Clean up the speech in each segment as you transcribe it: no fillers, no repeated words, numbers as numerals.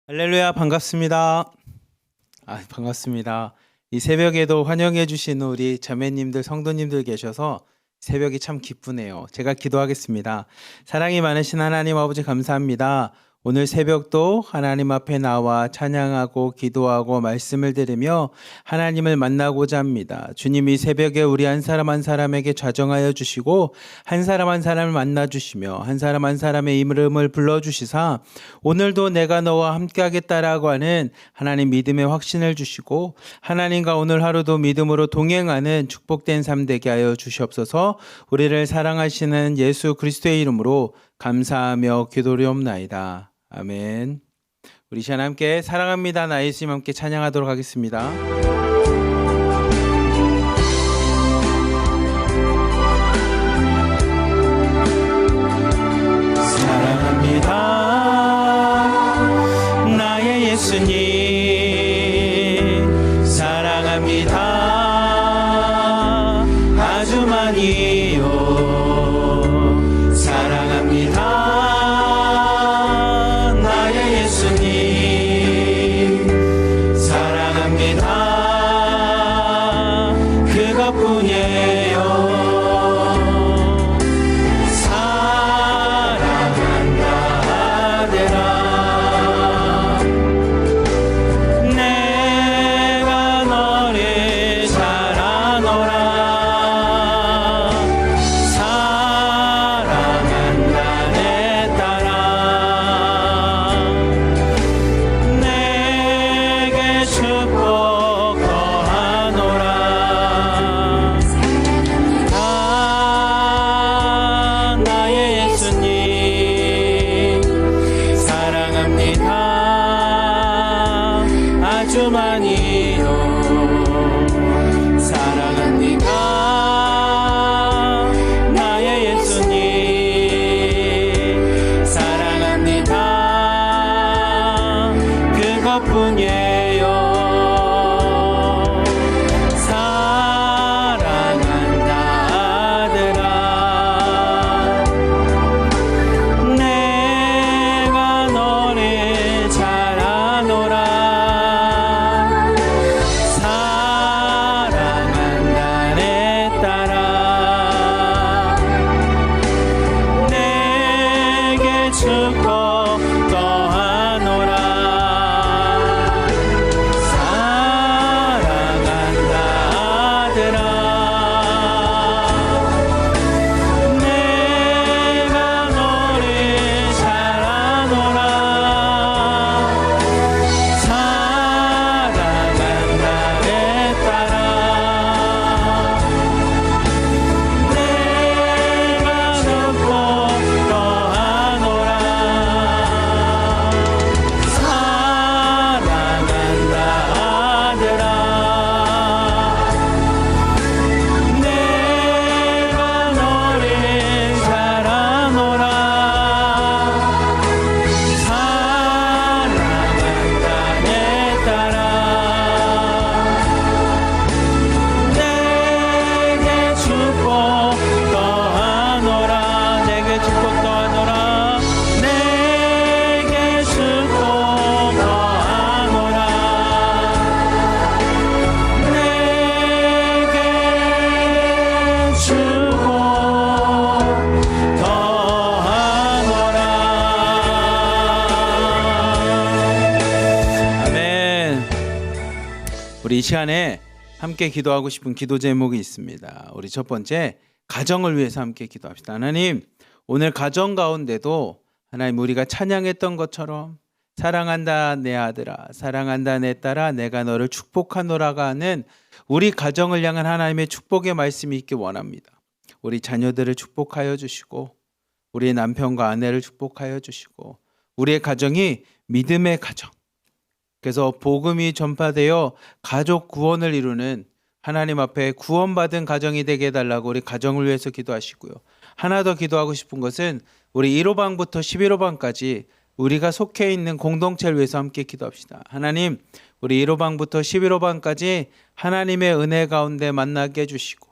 할렐루야, 반갑습니다. 반갑습니다. 이 새벽에도 환영해 주신 우리 자매님들, 성도님들 계셔서 새벽이 참 기쁘네요. 제가 기도하겠습니다. 사랑이 많으신 하나님 아버지 감사합니다. 오늘 새벽도 하나님 앞에 나와 찬양하고 기도하고 말씀을 들으며 하나님을 만나고자 합니다. 주님, 이 새벽에 우리 한 사람 한 사람에게 좌정하여 주시고 한 사람 한 사람을 만나 주시며 한 사람 한 사람의 이름을 불러주시사 오늘도 내가 너와 함께하겠다라고 하는 하나님 믿음의 확신을 주시고 하나님과 오늘 하루도 믿음으로 동행하는 축복된 삶 되게 하여 주시옵소서. 우리를 사랑하시는 예수 그리스도의 이름으로 감사하며 기도리옵나이다. 아멘. 우리 시간 함께 사랑합니다. 나 예수님 함께 찬양하도록 하겠습니다. 사랑합니다. 나의 예수님 사랑합니다. 아주 많이요. 사랑합니다. 우리 이 시간에 함께 기도하고 싶은 기도 제목이 있습니다. 우리 첫 번째, 가정을 위해서 함께 기도합시다. 하나님, 오늘 가정 가운데도 하나님 우리가 찬양했던 것처럼 사랑한다 내 아들아, 사랑한다 내 딸아, 내가 너를 축복하노라가 하는 우리 가정을 향한 하나님의 축복의 말씀이 있기 원합니다. 우리 자녀들을 축복하여 주시고 우리 남편과 아내를 축복하여 주시고 우리의 가정이 믿음의 가정, 그래서 복음이 전파되어 가족 구원을 이루는 하나님 앞에 구원받은 가정이 되게 해달라고 우리 가정을 위해서 기도하시고요. 하나 더 기도하고 싶은 것은 우리 1호방부터 11호방까지 우리가 속해 있는 공동체를 위해서 함께 기도합시다. 하나님, 우리 1호방부터 11호방까지 하나님의 은혜 가운데 만나게 해주시고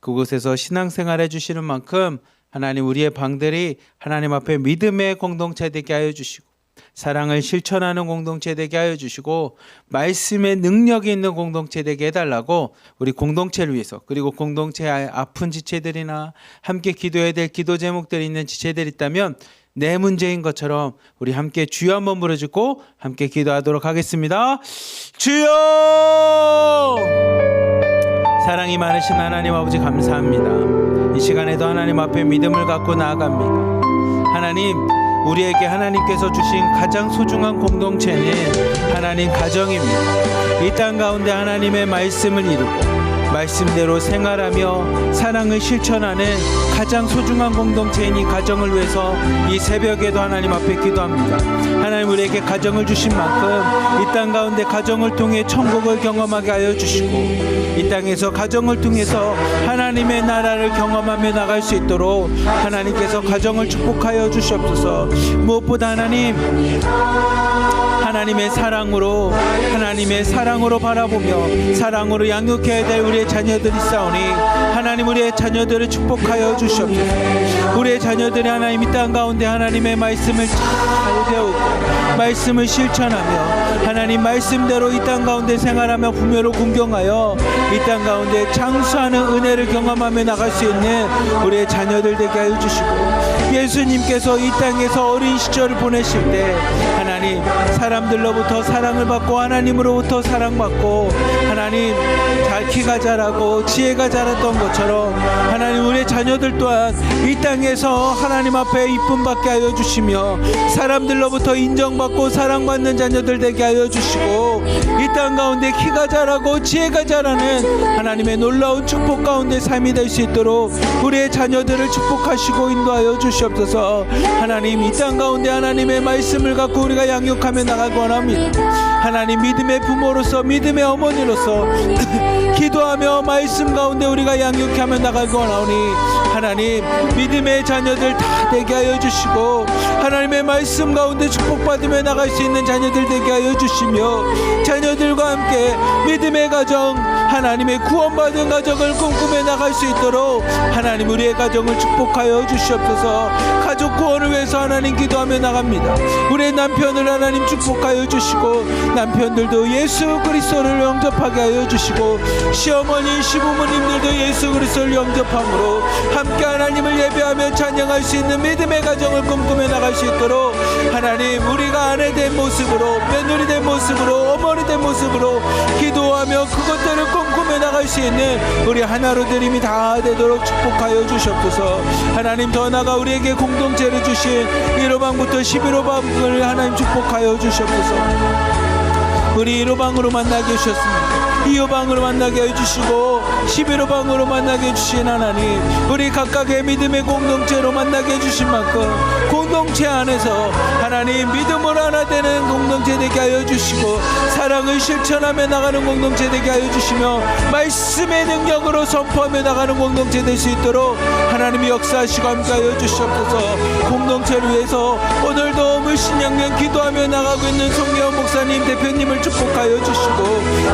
그곳에서 신앙생활 해주시는 만큼 하나님 우리의 방들이 하나님 앞에 믿음의 공동체 되게 하여 주시고 사랑을 실천하는 공동체 되게 하여 주시고 말씀의 능력이 있는 공동체 되게 해달라고 우리 공동체를 위해서 그리고 공동체의 아픈 지체들이나 함께 기도해야 될 기도 제목들이 있는 지체들 있다면 내 문제인 것처럼 우리 함께 주여 한번 부르짖고 함께 기도하도록 하겠습니다. 주여! 사랑이 많으신 하나님 아버지 감사합니다. 이 시간에도 하나님 앞에 믿음을 갖고 나아갑니다. 하나님, 우리에게 하나님께서 주신 가장 소중한 공동체는 하나님 가정입니다. 이 땅 가운데 하나님의 말씀을 이루고 말씀대로 생활하며 사랑을 실천하는 가장 소중한 공동체인 이 가정을 위해서 이 새벽에도 하나님 앞에 기도합니다. 하나님, 우리에게 가정을 주신 만큼 이 땅 가운데 가정을 통해 천국을 경험하게 하여 주시고 이 땅에서 가정을 통해서 하나님의 나라를 경험하며 나갈 수 있도록 하나님께서 가정을 축복하여 주시옵소서. 무엇보다 하나님의 사랑으로 바라보며 사랑으로 양육해야 될 우리의 자녀들이 있사오니 하나님, 우리의 자녀들을 축복하여 주시옵소서. 우리의 자녀들이 하나님 이 땅 가운데 하나님의 말씀을 잘 배우고 말씀을 실천하며 하나님 말씀대로 이 땅 가운데 생활하며 부모로 공경하여 이 땅 가운데 장수하는 은혜를 경험하며 나갈 수 있는 우리의 자녀들 되게 하여 주시고, 예수님께서 이 땅에서 어린 시절을 보내실 때 하나님 사람들로부터 사랑을 받고 하나님으로부터 사랑받고 하나님 키가 자라고 지혜가 자랐던 것처럼 하나님, 우리의 자녀들 또한 이 땅에서 하나님 앞에 이쁨 받게 하여 주시며 사람들로부터 인정받고 사랑받는 자녀들 되게 하여 주시고 이 땅 가운데 키가 자라고 지혜가 자라는 하나님의 놀라운 축복 가운데 삶이 될 수 있도록 우리의 자녀들을 축복하시고 인도하여 주시옵소서. 하나님, 이 땅 가운데 하나님의 말씀을 갖고 우리가 양육하며 나가기 원합니다. 하나님, 믿음의 부모로서 믿음의 어머니로서 기도하며 말씀 가운데 우리가 양육하며 나가기 원하오니 하나님, 믿음의 자녀들 다 되게 하여 주시고 하나님의 말씀 가운데 축복받으며 나갈 수 있는 자녀들 되게 하여 주시며 자녀들과 함께 믿음의 가정, 하나님의 구원받은 가정을 꿈꾸며 나갈 수 있도록 하나님, 우리의 가정을 축복하여 주시옵소서. 가족 구원을 위해서 하나님 기도하며 나갑니다. 우리의 남편을 하나님 축복하여 주시고 남편들도 예수 그리스도를 영접하게 하여 주시고 시어머니 시부모님들도 예수 그리스도를 영접함으로 함께 하나님을 예배하며 찬양할 수 있는 믿음의 가정을 꿈꾸며 나갈 수 있도록 하나님, 우리가 아내 된 모습으로 며느리 된 모습으로 어머니 된 모습으로 기도하며 그것들을 꿈꾸며 나갈 수 있는 우리 하나로 드림이 다 되도록 축복하여 주시옵소서. 하나님, 더 나아가 우리에게 공동체를 주신 1호방부터 11호방을 하나님 축복하여 주시옵소서. 우리 1호방으로 만나게 해주셨습니다. 2호방으로 만나게 해주시고 11호방으로 만나게 해주신 하나님, 우리 각각의 믿음의 공동체로 만나게 해주신 만큼 공동체 안에서 하나님 믿음으로 하나 되는 공동체 되게 하여 주시고 사랑을 실천하며 나가는 공동체 되게 하여 주시며 말씀의 능력으로 선포하며 나가는 공동체 될 수 있도록 하나님이 역사하시고 함께하여 주시옵소서. 공동체를 위해서 오늘도 물신양면 기도하며 나가고 있는 송혜원 목사님 대표님을 축복하여 주시고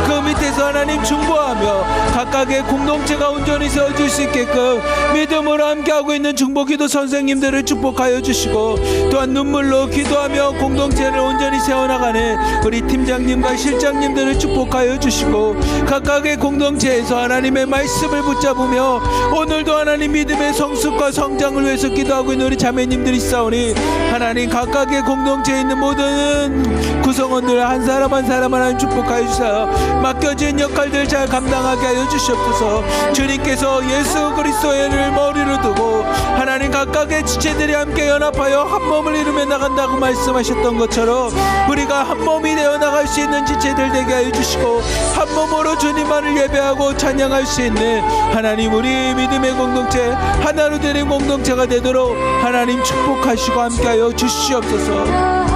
그 밑에서 하나님 중보하며 각각의 공동체가 온전히 세워질 수 있게끔 믿음으로 함께하고 있는 중보기도 선생님들을 축복하여 주시고 또한 눈물로 기도하며 공동체를 온전히 세워나가는 우리 팀장님과 실장님들을 축복하여 주시고 각각의 공동체에서 하나님의 말씀을 붙잡으며 오늘도 하나님 믿음의 성숙과 성장을 위해서 기도하고 있는 우리 자매님들이 있사오니 하나님, 각각의 공동체에 있는 모든 구성원들 한 사람 한 사람 하나님 축복하여 주셔서 맡겨진 역할들 잘 감당하게 하여 주시옵소서. 주님께서 예수 그리스도를 머리로 두고 하나님 각각의 지체들이 함께 연합하여 한 몸을 이루며 나간다고 말씀하셨던 것처럼 우리가 한 몸이 되어 나갈 수 있는 지체들 되게 하여 주시고 한 몸으로 주님만을 예배하고 찬양할 수 있는 하나님, 우리 믿음의 공동체 하나로 되는 공동체가 되도록 하나님 축복하시고 함께하여 주시옵소서.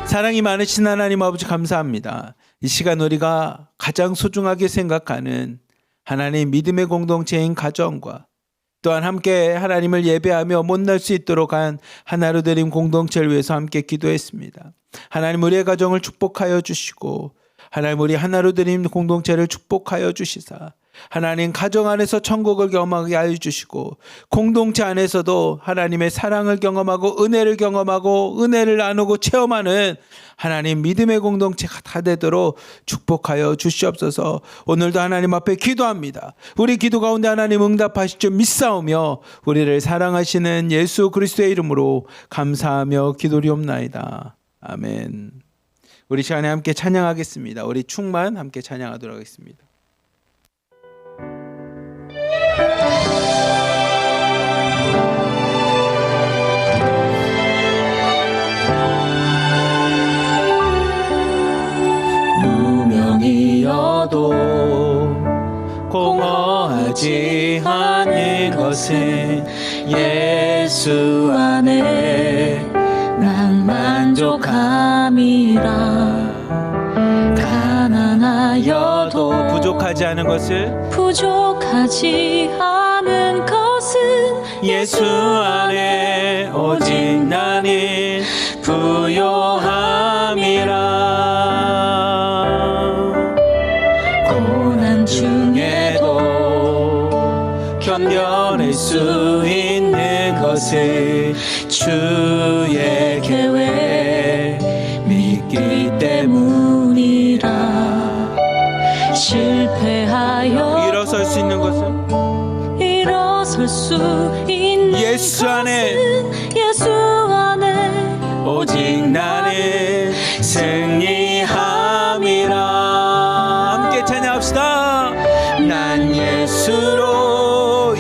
사랑이 많으신 하나님 아버지 감사합니다. 이 시간 우리가 가장 소중하게 생각하는 하나님 믿음의 공동체인 가정과 또한 함께 하나님을 예배하며 못날 수 있도록 한 하나로 드림 공동체를 위해서 함께 기도했습니다. 하나님, 우리의 가정을 축복하여 주시고 하나님, 우리 하나로 드림 공동체를 축복하여 주시사 하나님 가정 안에서 천국을 경험하게 하여 주시고 공동체 안에서도 하나님의 사랑을 경험하고 은혜를 나누고 체험하는 하나님 믿음의 공동체가 다 되도록 축복하여 주시옵소서. 오늘도 하나님 앞에 기도합니다. 우리 기도 가운데 하나님 응답하실 줄 믿사오며 우리를 사랑하시는 예수 그리스도의 이름으로 감사하며 기도리옵나이다. 아멘. 우리 시간에 함께 찬양하겠습니다. 우리 충만 함께 찬양하도록 하겠습니다. 무명이어도 공허하지 않는 것은 예수 안에 난 만족함이라. 가난하여도 부족하지 않은 것을 예수 안에 오직 나는 부요함이라. 고난 중에도 견뎌낼 수 있는 것을 주의 계획 믿기 때문이라. 실패하여 일어설 수 있는 것은 예수 안에 오직 나는 승리함이라. 함께 찬양합시다. 난 예수로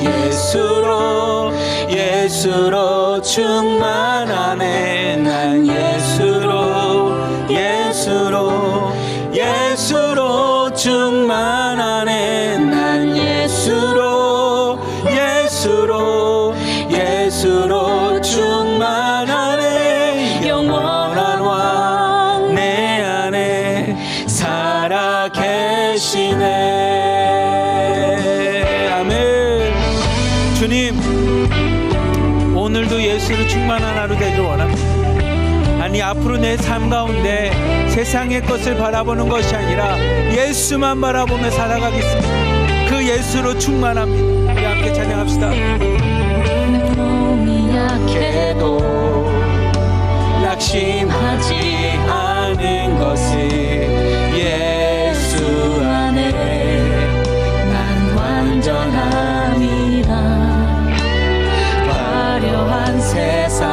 충만하네. 난 예수로 충만하네. 난 예수로 충만하네. 영원한 왕 내 안에 살아 계시네. 아멘. 주님, 오늘도 예수로 충만한 하루 되길 원합니다. 아니, 앞으로 내 삶 가운데 세상의 것을 바라보는 것이 아니라 예수만 바라보며 살아가겠습니다. 그 예수로 충만합니다. 우리 함께 찬양합시다. 몸이 약해도 낙심하지 않은 것을 예수 안에 난 완전함이라. 화려한 세상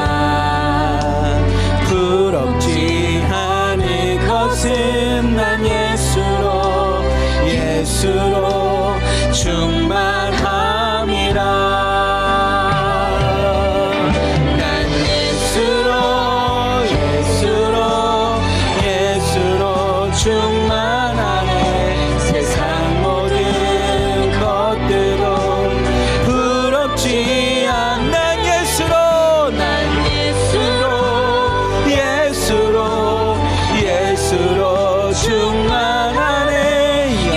부럽지 않은 것은 난 예수로 충만함이라. 난 예수로 충만하네. 세상 모든 것들도 부럽지 않. 난 예수로 충만하네.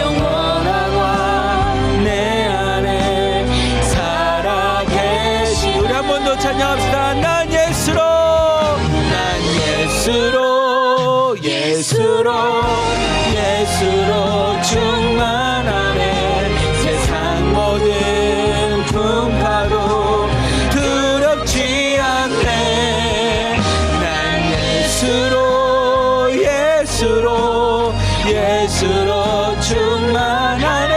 영원한 왕 내 안에 살아 계시. 우리 한 번 더 찬양합시다. 난 예수로 충만하네. 세상 모든 풍파도 두렵지 않네. 난 예수로 충만하네.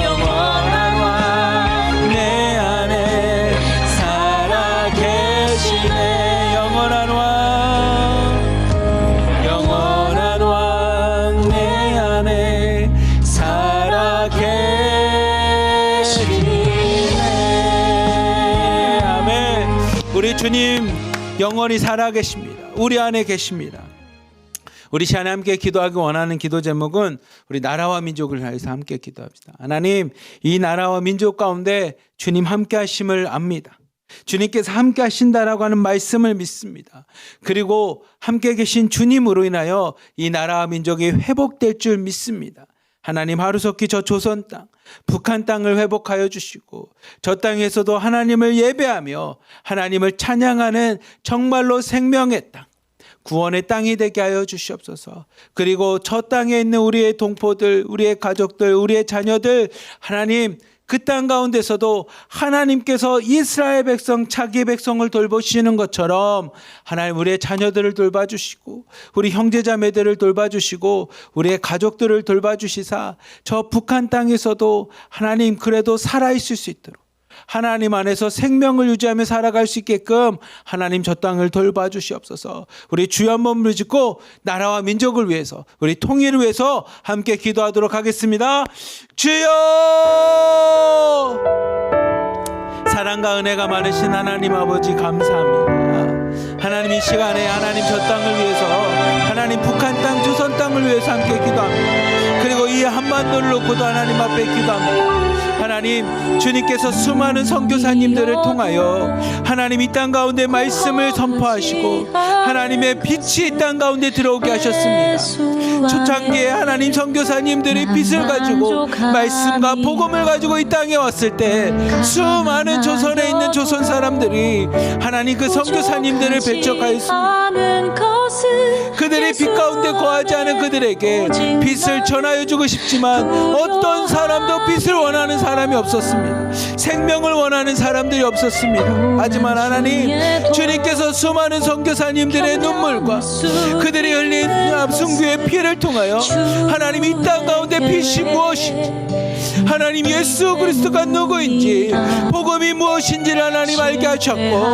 영원한 왕 내 안에 살아 계시네. 영원한 왕 내 안에 살아 계시네. 아멘. 우리 주님 영원히 살아 계십니다. 우리 안에 계십니다. 우리 시간에 함께 기도하기 원하는 기도 제목은 우리 나라와 민족을 위해서 함께 기도합시다. 하나님, 이 나라와 민족 가운데 주님 함께 하심을 압니다. 주님께서 함께 하신다라고 하는 말씀을 믿습니다. 그리고 함께 계신 주님으로 인하여 이 나라와 민족이 회복될 줄 믿습니다. 하나님, 하루속히 저 조선 땅, 북한 땅을 회복하여 주시고 저 땅에서도 하나님을 예배하며 하나님을 찬양하는 정말로 생명의 땅, 구원의 땅이 되게 하여 주시옵소서. 그리고 저 땅에 있는 우리의 동포들, 우리의 가족들, 우리의 자녀들, 하나님 그 땅 가운데서도 하나님께서 이스라엘 백성, 자기 백성을 돌보시는 것처럼 하나님 우리의 자녀들을 돌봐주시고 우리 형제자매들을 돌봐주시고 우리의 가족들을 돌봐주시사 저 북한 땅에서도 하나님 그래도 살아있을 수 있도록 하나님 안에서 생명을 유지하며 살아갈 수 있게끔 하나님 저 땅을 돌봐주시옵소서. 우리 주여 한번 부르짖고 나라와 민족을 위해서 우리 통일을 위해서 함께 기도하도록 하겠습니다. 주여! 사랑과 은혜가 많으신 하나님 아버지 감사합니다. 하나님 이 시간에 하나님 저 땅을 위해서 하나님 북한 땅 조선 땅을 위해서 함께 기도합니다. 그리고 이 한반도를 놓고도 하나님 앞에 기도합니다. 하나님 주님께서 수많은 선교사님들을 통하여 하나님 이 땅 가운데 말씀을 선포하시고 하나님의 빛이 이 땅 가운데 들어오게 하셨습니다. 초창기에 하나님 선교사님들이 빛을 가지고 말씀과 복음을 가지고 이 땅에 왔을 때 수많은 조선에 있는 조선 사람들이 하나님 그 선교사님들을 배척하였습니다. 그들이 빛 가운데 거하지 않은 그들에게 빛을 전하여 주고 싶지만 어떤 사람도 빛을 원하는 사람이 없었습니다. 생명을 원하는 사람들이 없었습니다. 하지만 하나님 주님께서 수많은 선교사님들의 눈물과 그들이 흘린 순교의 피를 통하여 하나님 이 땅 가운데 빛이 무엇인지 하나님 예수 그리스도가 누구인지 복음이 무엇인지를 하나님 알게 하셨고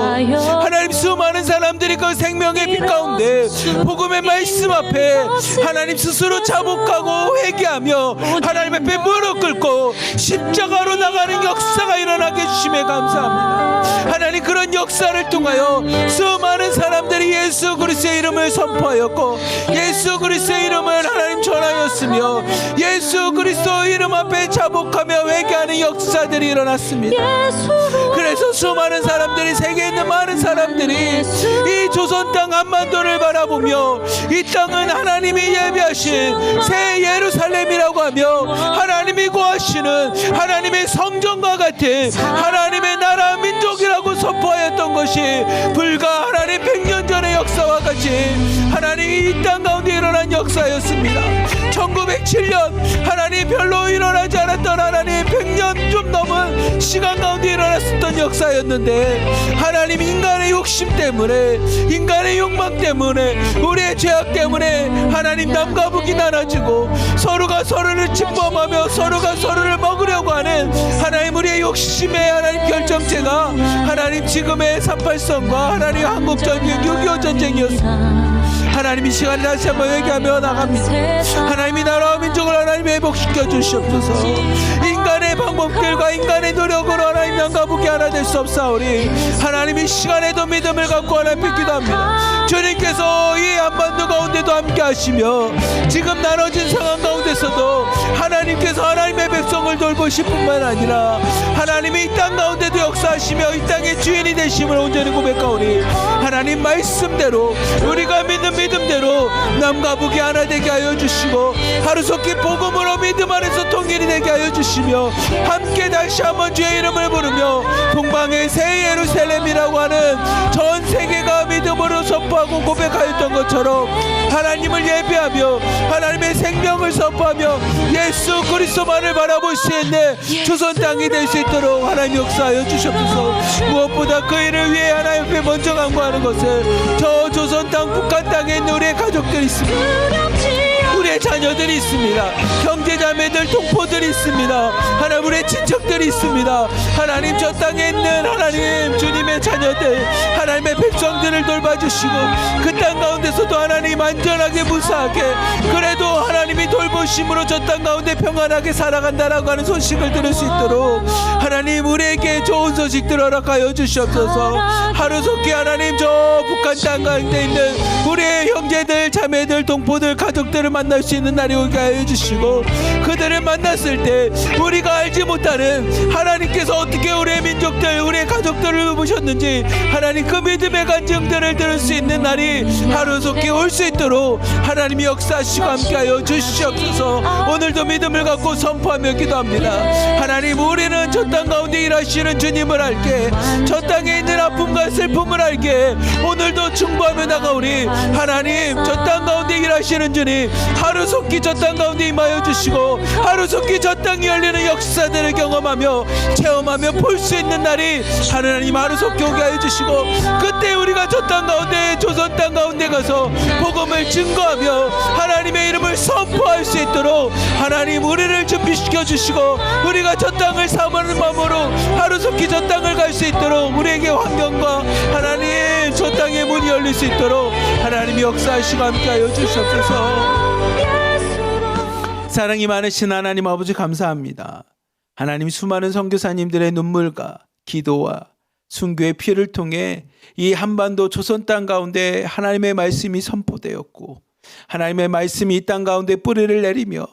하나님 수많은 사람들이 그 생명의 빛 가운데 복음의 말씀 앞에 하나님 스스로 자복하고 회개하며 하나님 앞에 무릎 꿇고 십자가로 나가는 역사가 일어나게 해주심에 감사합니다. 하나님 그런 역사를 통하여 수많은 사람들이 예수 그리스도의 이름을 선포하였고 예수 그리스도의 이름을 하나님 전하였으며 예수 그리스도 이름 앞에 자복하며 회개하는 역사들이 일어났습니다. 그래서 수많은 사람들이 세계에 있는 많은 사람들이 이 조선 땅 한반도를 바라보며 이 땅은 하나님이 예비하신 새 예루살렘이라고 하며 하나님이 거하시는 하나님의 성전과 같은 하나님의 나라 민족이라고 선포하였던 것이 불과 하나님 100년 전의 역사와 같이 하나님 이 땅 가운데 일어난 역사였습니다. 1907년 하나님 별로 일어나지 않았던 하나님 100년 좀 넘은 시간 가운데 일어났었던 역사였는데 하나님 인간의 욕심 때문에 인간의 욕망 때문에 우리의 죄악 때문에 하나님 남과 북이 나눠지고 서로가 서로를 침범하며 서로가 서로를 먹으려고 하는 하나님 우리의 욕심의 하나님 결정체가 하나님 지금의 3.8선과 하나님 한국전쟁 6.25 전쟁이었습니다. 하나님 이 시간에 다시 한번 얘기하며 나갑니다. 하나님이 나라와 민족을 하나님 회복시켜 주시옵소서. 인간의 방법들과 인간의 노력으로 하나님 남과 북이 하나 될 수 없사오니 하나님 이 시간에도 믿음을 갖고 하나님 기도합니다. 주님께서 이 한반도 가운데도 함께 하시며 지금 나눠진 상황 가운데서도 하나님께서 하나님의 백성을 돌보실 뿐만 아니라 하나님이 이 땅 가운데도 역사하시며 이 땅의 주인이 되심을 온전히 고백하오니 하나님 말씀대로 우리가 믿는 믿음대로 남과 북이 하나 되게 하여 주시고 하루속히 복음으로 믿음 안에서 통일이 되게 하여 주시며 함께 다시 한번 주의 이름을 부르며 동방의 새 예루살렘이라고 하는 전 세계가 믿음으로 선포하고 고백하였던 것처럼 하나님을 예배하며 하나님의 생명을 선포하며 예수 그리스도만을 바라볼 수 있는 조선 땅이 될 수 있도록 하나님 역사하여 주시옵소서. 무엇보다 그 일을 위해 하나님 앞에 먼저 간구하는 것은 저 조선 땅 북한 땅에 있는 우리의 가족들이 있습니다. 우리의 자녀들이 있습니다. 형제자매들 동포들이 있습니다. 하나님 우리의 친척들이 있습니다. 하나님 저 땅에 있는 하나님 주님의 자녀들 하나님의 백성들을 돌봐주시고 그 땅 가운데서도 하나님 안전하게 무사하게 그래도 하나님이 돌보심으로 저 땅 가운데 평안하게 살아간다라고 하는 소식을 들을 수 있도록 하나님 우리에게 좋은 소식들 허락하여 주시옵소서. 하루속히 하나님 저 북한 땅 가운데 있는 우리의 형제들 자매들 동포들 가족들을 만날 수 있는 날이 오게 하여 주시고, 그들을 만났을 때 우리가 알지 못하는 하나님께서 어떻게 우리의 민족들, 우리의 가족들을 보셨는지 하나님 그 믿음의 간증들을 들을 수 있는 날이 하루속히 올 수 있도록 하나님이 역사하시고 함께하여 주시옵소서. 오늘도 믿음을 갖고 선포하며 기도합니다. 하나님, 우리는 저 땅 가운데 일하시는 주님을 알게, 저 땅에 있는 아픔과 슬픔을 알게 오늘도 충고하며 나가오니, 하나님 저 땅 가운데 일하시는 주님, 하루속히 저 땅 가운데 임하여 주시고 하루속히 저 땅이 열리는 역사들을 경험하며 체험하며 볼 수 있는 날이 하나님 하루속히 오게 하여 주시고, 그때 우리가 저 땅 가운데, 조선 땅 가운데 가서 복음을 증거하며 하나님의 이름을 선포할 수 있도록 하나님 우리를 준비시켜 주시고, 우리가 저 땅을 사모하는 마음으로 하루속히 저 땅을 갈 수 있도록 우리에게 환경과 하나님 저 땅의 문이 열릴 수 있도록 하나님이 역사하시고 함께하여 주시옵소서. 사랑이 많으신 하나님 아버지, 감사합니다. 하나님, 수많은 선교사님들의 눈물과 기도와 순교의 피를 통해 이 한반도 조선 땅 가운데 하나님의 말씀이 선포되었고, 하나님의 말씀이 이 땅 가운데 뿌리를 내리며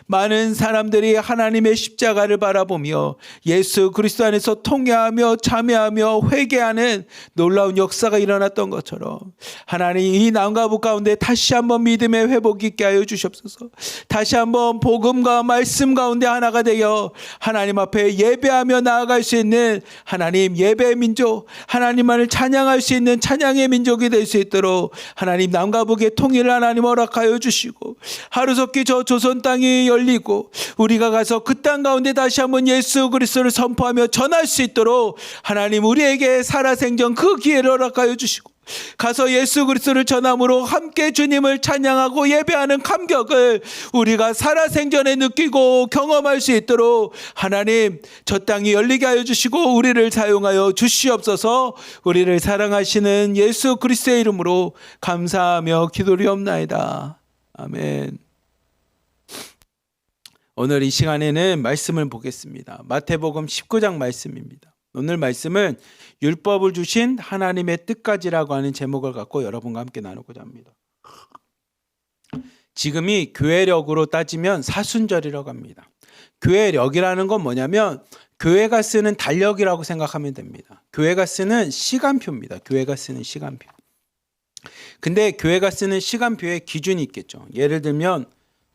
많은 사람들이 하나님의 십자가를 바라보며 예수 그리스도 안에서 통회하며 참여하며 회개하는 놀라운 역사가 일어났던 것처럼, 하나님 이 남과 북 가운데 다시 한번 믿음의 회복이 있게 하여 주시옵소서. 다시 한번 복음과 말씀 가운데 하나가 되어 하나님 앞에 예배하며 나아갈 수 있는 하나님 예배의 민족, 하나님만을 찬양할 수 있는 찬양의 민족이 될 수 있도록 하나님 남과 북의 통일을 하나님 허락하여 주시고, 하루속히 저 조선 땅이 열리고 우리가 가서 그 땅 가운데 다시 한번 예수 그리스도를 선포하며 전할 수 있도록 하나님 우리에게 살아생전 그 기회를 허락하여 주시고, 가서 예수 그리스도를 전함으로 함께 주님을 찬양하고 예배하는 감격을 우리가 살아생전에 느끼고 경험할 수 있도록 하나님 저 땅이 열리게 하여 주시고 우리를 사용하여 주시옵소서. 우리를 사랑하시는 예수 그리스도의 이름으로 감사하며 기도리옵나이다. 아멘. 오늘 이 시간에는 말씀을 보겠습니다. 마태복음 19장 말씀입니다. 오늘 말씀은 율법을 주신 하나님의 뜻까지라고 하는 제목을 갖고 여러분과 함께 나누고자 합니다. 지금이 교회력으로 따지면 사순절이라고 합니다. 교회력이라는 건 뭐냐면 교회가 쓰는 달력이라고 생각하면 됩니다. 교회가 쓰는 시간표입니다. 교회가 쓰는 시간표. 근데 교회가 쓰는 시간표에 기준이 있겠죠. 예를 들면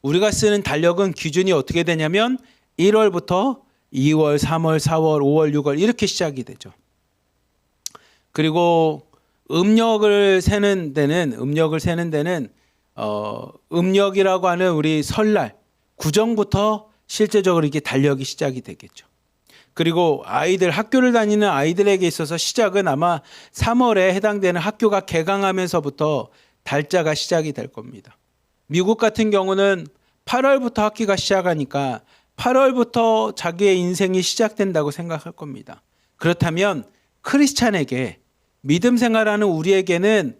우리가 쓰는 달력은 기준이 어떻게 되냐면 1월부터 2월, 3월, 4월, 5월, 6월 이렇게 시작이 되죠. 그리고 음력을 세는 데는 음력이라고 하는 우리 설날 구정부터 실제적으로 이게 달력이 시작이 되겠죠. 그리고 아이들, 학교를 다니는 아이들에게 있어서 시작은 아마 3월에 해당되는 학교가 개강하면서부터 달자가 시작이 될 겁니다. 미국 같은 경우는 8월부터 학기가 시작하니까 8월부터 자기의 인생이 시작된다고 생각할 겁니다. 그렇다면 크리스찬에게, 믿음 생활하는 우리에게는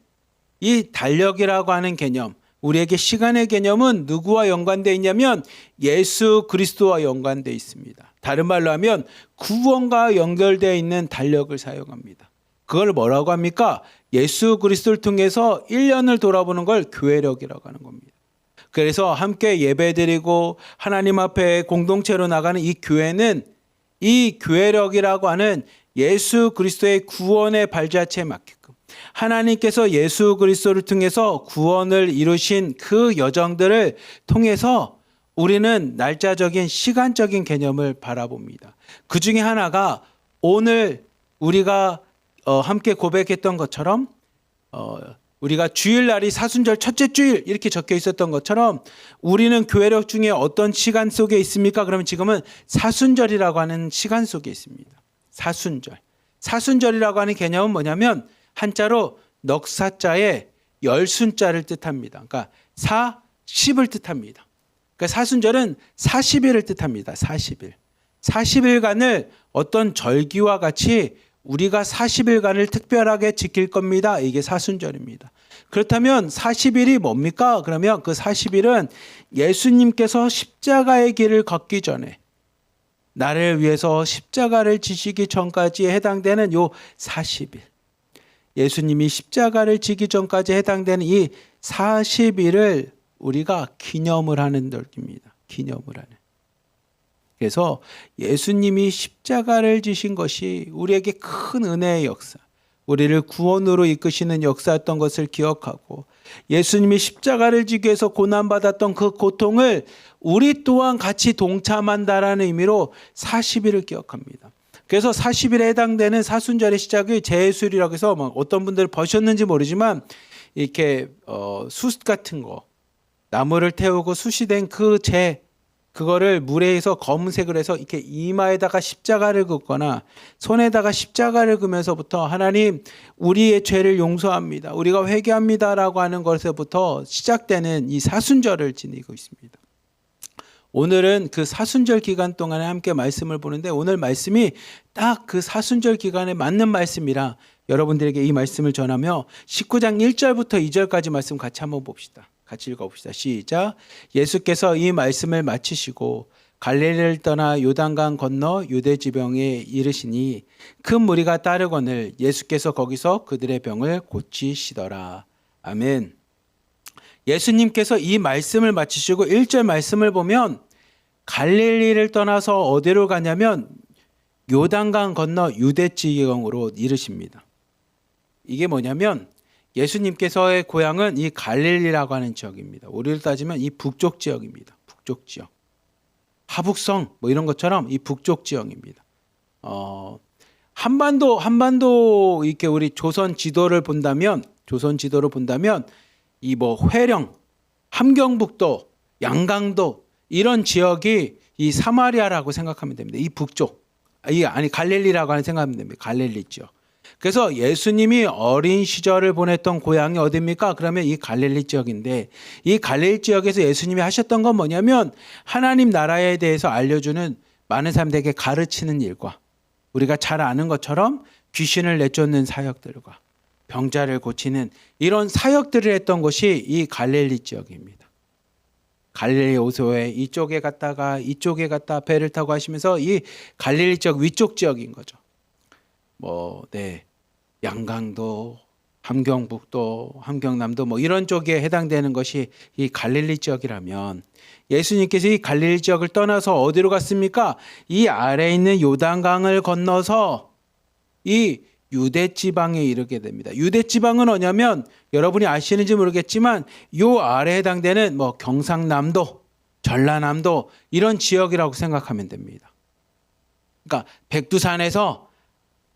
이 달력이라고 하는 개념, 우리에게 시간의 개념은 누구와 연관되어 있냐면 예수 그리스도와 연관되어 있습니다. 다른 말로 하면 구원과 연결되어 있는 달력을 사용합니다. 그걸 뭐라고 합니까? 예수 그리스도를 통해서 1년을 돌아보는 걸 교회력이라고 하는 겁니다. 그래서 함께 예배드리고 하나님 앞에 공동체로 나가는 이 교회는 이 교회력이라고 하는 예수 그리스도의 구원의 발자취에 맞게끔 하나님께서 예수 그리스도를 통해서 구원을 이루신 그 여정들을 통해서 우리는 날짜적인 시간적인 개념을 바라봅니다. 그 중에 하나가 오늘 우리가 함께 고백했던 것처럼 우리가 주일날이 사순절 첫째 주일 이렇게 적혀 있었던 것처럼 우리는 교회력 중에 어떤 시간 속에 있습니까? 그러면 지금은 사순절이라고 하는 시간 속에 있습니다. 사순절. 사순절이라고 하는 개념은 뭐냐면 한자로 넉사자에 열순자를 뜻합니다. 그러니까 40을 뜻합니다. 그러니까 사순절은 40일을 뜻합니다. 40일. 40일간을 어떤 절기와 같이 우리가 40일간을 특별하게 지킬 겁니다. 이게 사순절입니다. 그렇다면 40일이 뭡니까? 그러면 그 40일은 예수님께서 십자가의 길을 걷기 전에 나를 위해서 십자가를 지시기 전까지에 해당되는 요 40일. 예수님이 십자가를 지기 전까지 해당되는 이 40일을 우리가 기념을 하는 절기입니다. 기념을 하는. 그래서 예수님이 십자가를 지신 것이 우리에게 큰 은혜의 역사, 우리를 구원으로 이끄시는 역사였던 것을 기억하고 예수님이 십자가를 지기 위해서 고난받았던 그 고통을 우리 또한 같이 동참한다라는 의미로 40일을 기억합니다. 그래서 40일에 해당되는 사순절의 시작이 제술이라고 해서 어떤 분들 보셨는지 모르지만 이렇게 숯 같은 거 나무를 태우고 숯이 된 그거를 물에서 검은색을 해서 이렇게 이마에다가 십자가를 긋거나 손에다가 십자가를 그면서부터 하나님 우리의 죄를 용서합니다. 우리가 회개합니다라고 하는 것에서부터 시작되는 이 사순절을 지니고 있습니다. 오늘은 그 사순절 기간 동안에 함께 말씀을 보는데 오늘 말씀이 딱 그 사순절 기간에 맞는 말씀이라 여러분들에게 이 말씀을 전하며 19장 1절부터 2절까지 말씀 같이 한번 봅시다. 같이 읽어봅시다. 시작. 예수께서 이 말씀을 마치시고 갈릴리를 떠나 요단강 건너 유대 지방에 이르시니 큰 무리가 따르거늘 예수께서 거기서 그들의 병을 고치시더라. 아멘. 예수님께서 이 말씀을 마치시고 1절 말씀을 보면 갈릴리를 떠나서 어디로 가냐면 요단강 건너 유대 지방으로 이르십니다. 이게 뭐냐면 예수님께서의 고향은 이 갈릴리라고 하는 지역입니다. 우리를 따지면 이 북쪽 지역입니다. 북쪽 지역. 하북성 뭐 이런 것처럼 이 북쪽 지역입니다. 한반도 이렇게 우리 조선 지도를 본다면 이 뭐 회령, 함경북도, 양강도 이런 지역이 이 사마리아라고 생각하면 됩니다. 이 북쪽. 갈릴리라고 하는 생각하면 됩니다. 갈릴리 지역. 그래서 예수님이 어린 시절을 보냈던 고향이 어디입니까? 그러면 이 갈릴리 지역인데 이 갈릴리 지역에서 예수님이 하셨던 건 뭐냐면 하나님 나라에 대해서 알려주는 많은 사람들에게 가르치는 일과 우리가 잘 아는 것처럼 귀신을 내쫓는 사역들과 병자를 고치는 이런 사역들을 했던 것이 이 갈릴리 지역입니다. 갈릴리 호수에 이쪽에 갔다가 이쪽에 갔다 배를 타고 하시면서 이 갈릴리 지역 위쪽 지역인 거죠. 양강도, 함경북도, 함경남도 뭐 이런 쪽에 해당되는 것이 이 갈릴리 지역이라면 예수님께서 이 갈릴리 지역을 떠나서 어디로 갔습니까? 이 아래에 있는 요단강을 건너서 이 유대 지방에 이르게 됩니다. 유대 지방은 뭐냐면 여러분이 아시는지 모르겠지만 요 아래에 해당되는 뭐 경상남도, 전라남도 이런 지역이라고 생각하면 됩니다. 그러니까 백두산에서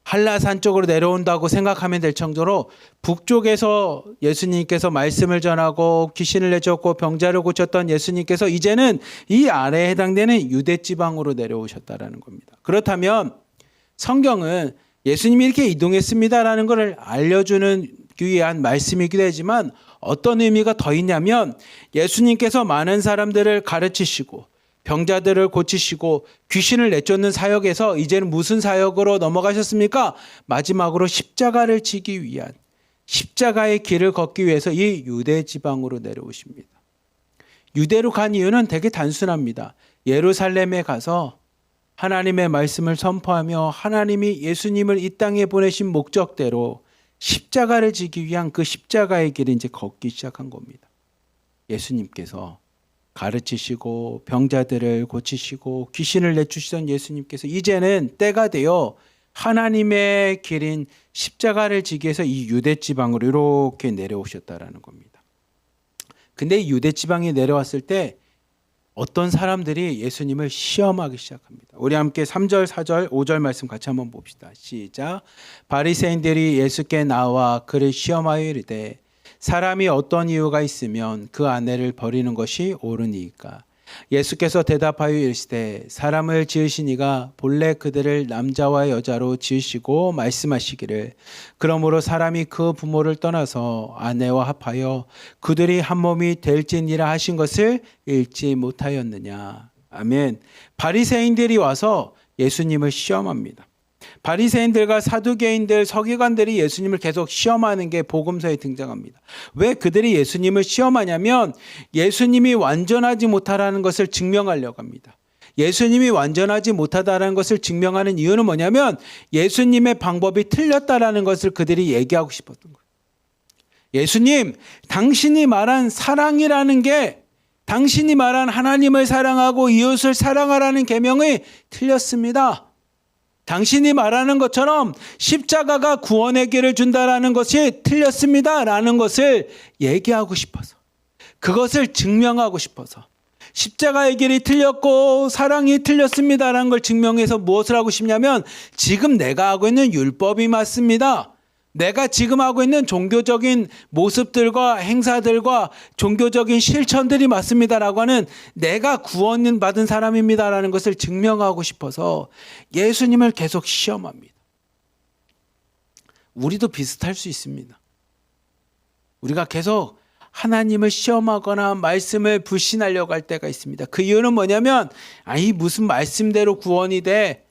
한라산 쪽으로 내려온다고 생각하면 될 정도로 북쪽에서 예수님께서 말씀을 전하고 귀신을 내쫓고 병자를 고쳤던 예수님께서 이제는 이 아래에 해당되는 유대 지방으로 내려오셨다라는 겁니다. 그렇다면 성경은 예수님이 이렇게 이동했습니다라는 것을 알려주는 위한 말씀이기도 하지만 어떤 의미가 더 있냐면 예수님께서 많은 사람들을 가르치시고 병자들을 고치시고 귀신을 내쫓는 사역에서 이제는 무슨 사역으로 넘어가셨습니까? 마지막으로 십자가를 지기 위한 십자가의 길을 걷기 위해서 이 유대 지방으로 내려오십니다. 유대로 간 이유는 되게 단순합니다. 예루살렘에 가서 하나님의 말씀을 선포하며 하나님이 예수님을 이 땅에 보내신 목적대로 십자가를 지기 위한 그 십자가의 길을 이제 걷기 시작한 겁니다. 예수님께서 가르치시고 병자들을 고치시고 귀신을 내쫓으시던 예수님께서 이제는 때가 되어 하나님의 길인 십자가를 지기 위해서 이 유대 지방으로 이렇게 내려오셨다라는 겁니다. 근데 유대 지방에 내려왔을 때 어떤 사람들이 예수님을 시험하기 시작합니다. 우리 함께 3절, 4절, 5절 말씀 같이 한번 봅시다. 시작. 바리새인들이 예수께 나와 그를 시험하여 이르되 사람이 어떤 이유가 있으면 그 아내를 버리는 것이 옳으니까. 예수께서 대답하여 이르시되 사람을 지으시니가 본래 그들을 남자와 여자로 지으시고 말씀하시기를 그러므로 사람이 그 부모를 떠나서 아내와 합하여 그들이 한 몸이 될지니라 하신 것을 읽지 못하였느냐. 아멘. 바리새인들이 와서 예수님을 시험합니다. 바리새인들과 사두개인들, 서기관들이 예수님을 계속 시험하는 게 복음서에 등장합니다. 왜 그들이 예수님을 시험하냐면 예수님이 완전하지 못하다는 것을 증명하려고 합니다. 예수님이 완전하지 못하다는 것을 증명하는 이유는 뭐냐면 예수님의 방법이 틀렸다라는 것을 그들이 얘기하고 싶었던 거예요. 예수님, 당신이 말한 사랑이라는 게 당신이 말한 하나님을 사랑하고 이웃을 사랑하라는 계명이 틀렸습니다. 당신이 말하는 것처럼 십자가가 구원의 길을 준다라는 것이 틀렸습니다. 라는 것을 얘기하고 싶어서, 그것을 증명하고 싶어서, 십자가의 길이 틀렸고 사랑이 틀렸습니다라는 걸 증명해서 무엇을 하고 싶냐면, 지금 내가 하고 있는 율법이 맞습니다. 내가 지금 하고 있는 종교적인 모습들과 행사들과 종교적인 실천들이 맞습니다라고 하는, 내가 구원 받은 사람입니다라는 것을 증명하고 싶어서 예수님을 계속 시험합니다. 우리도 비슷할 수 있습니다. 우리가 계속 하나님을 시험하거나 말씀을 불신하려고 할 때가 있습니다. 그 이유는 뭐냐면, 무슨 말씀대로 구원이 돼,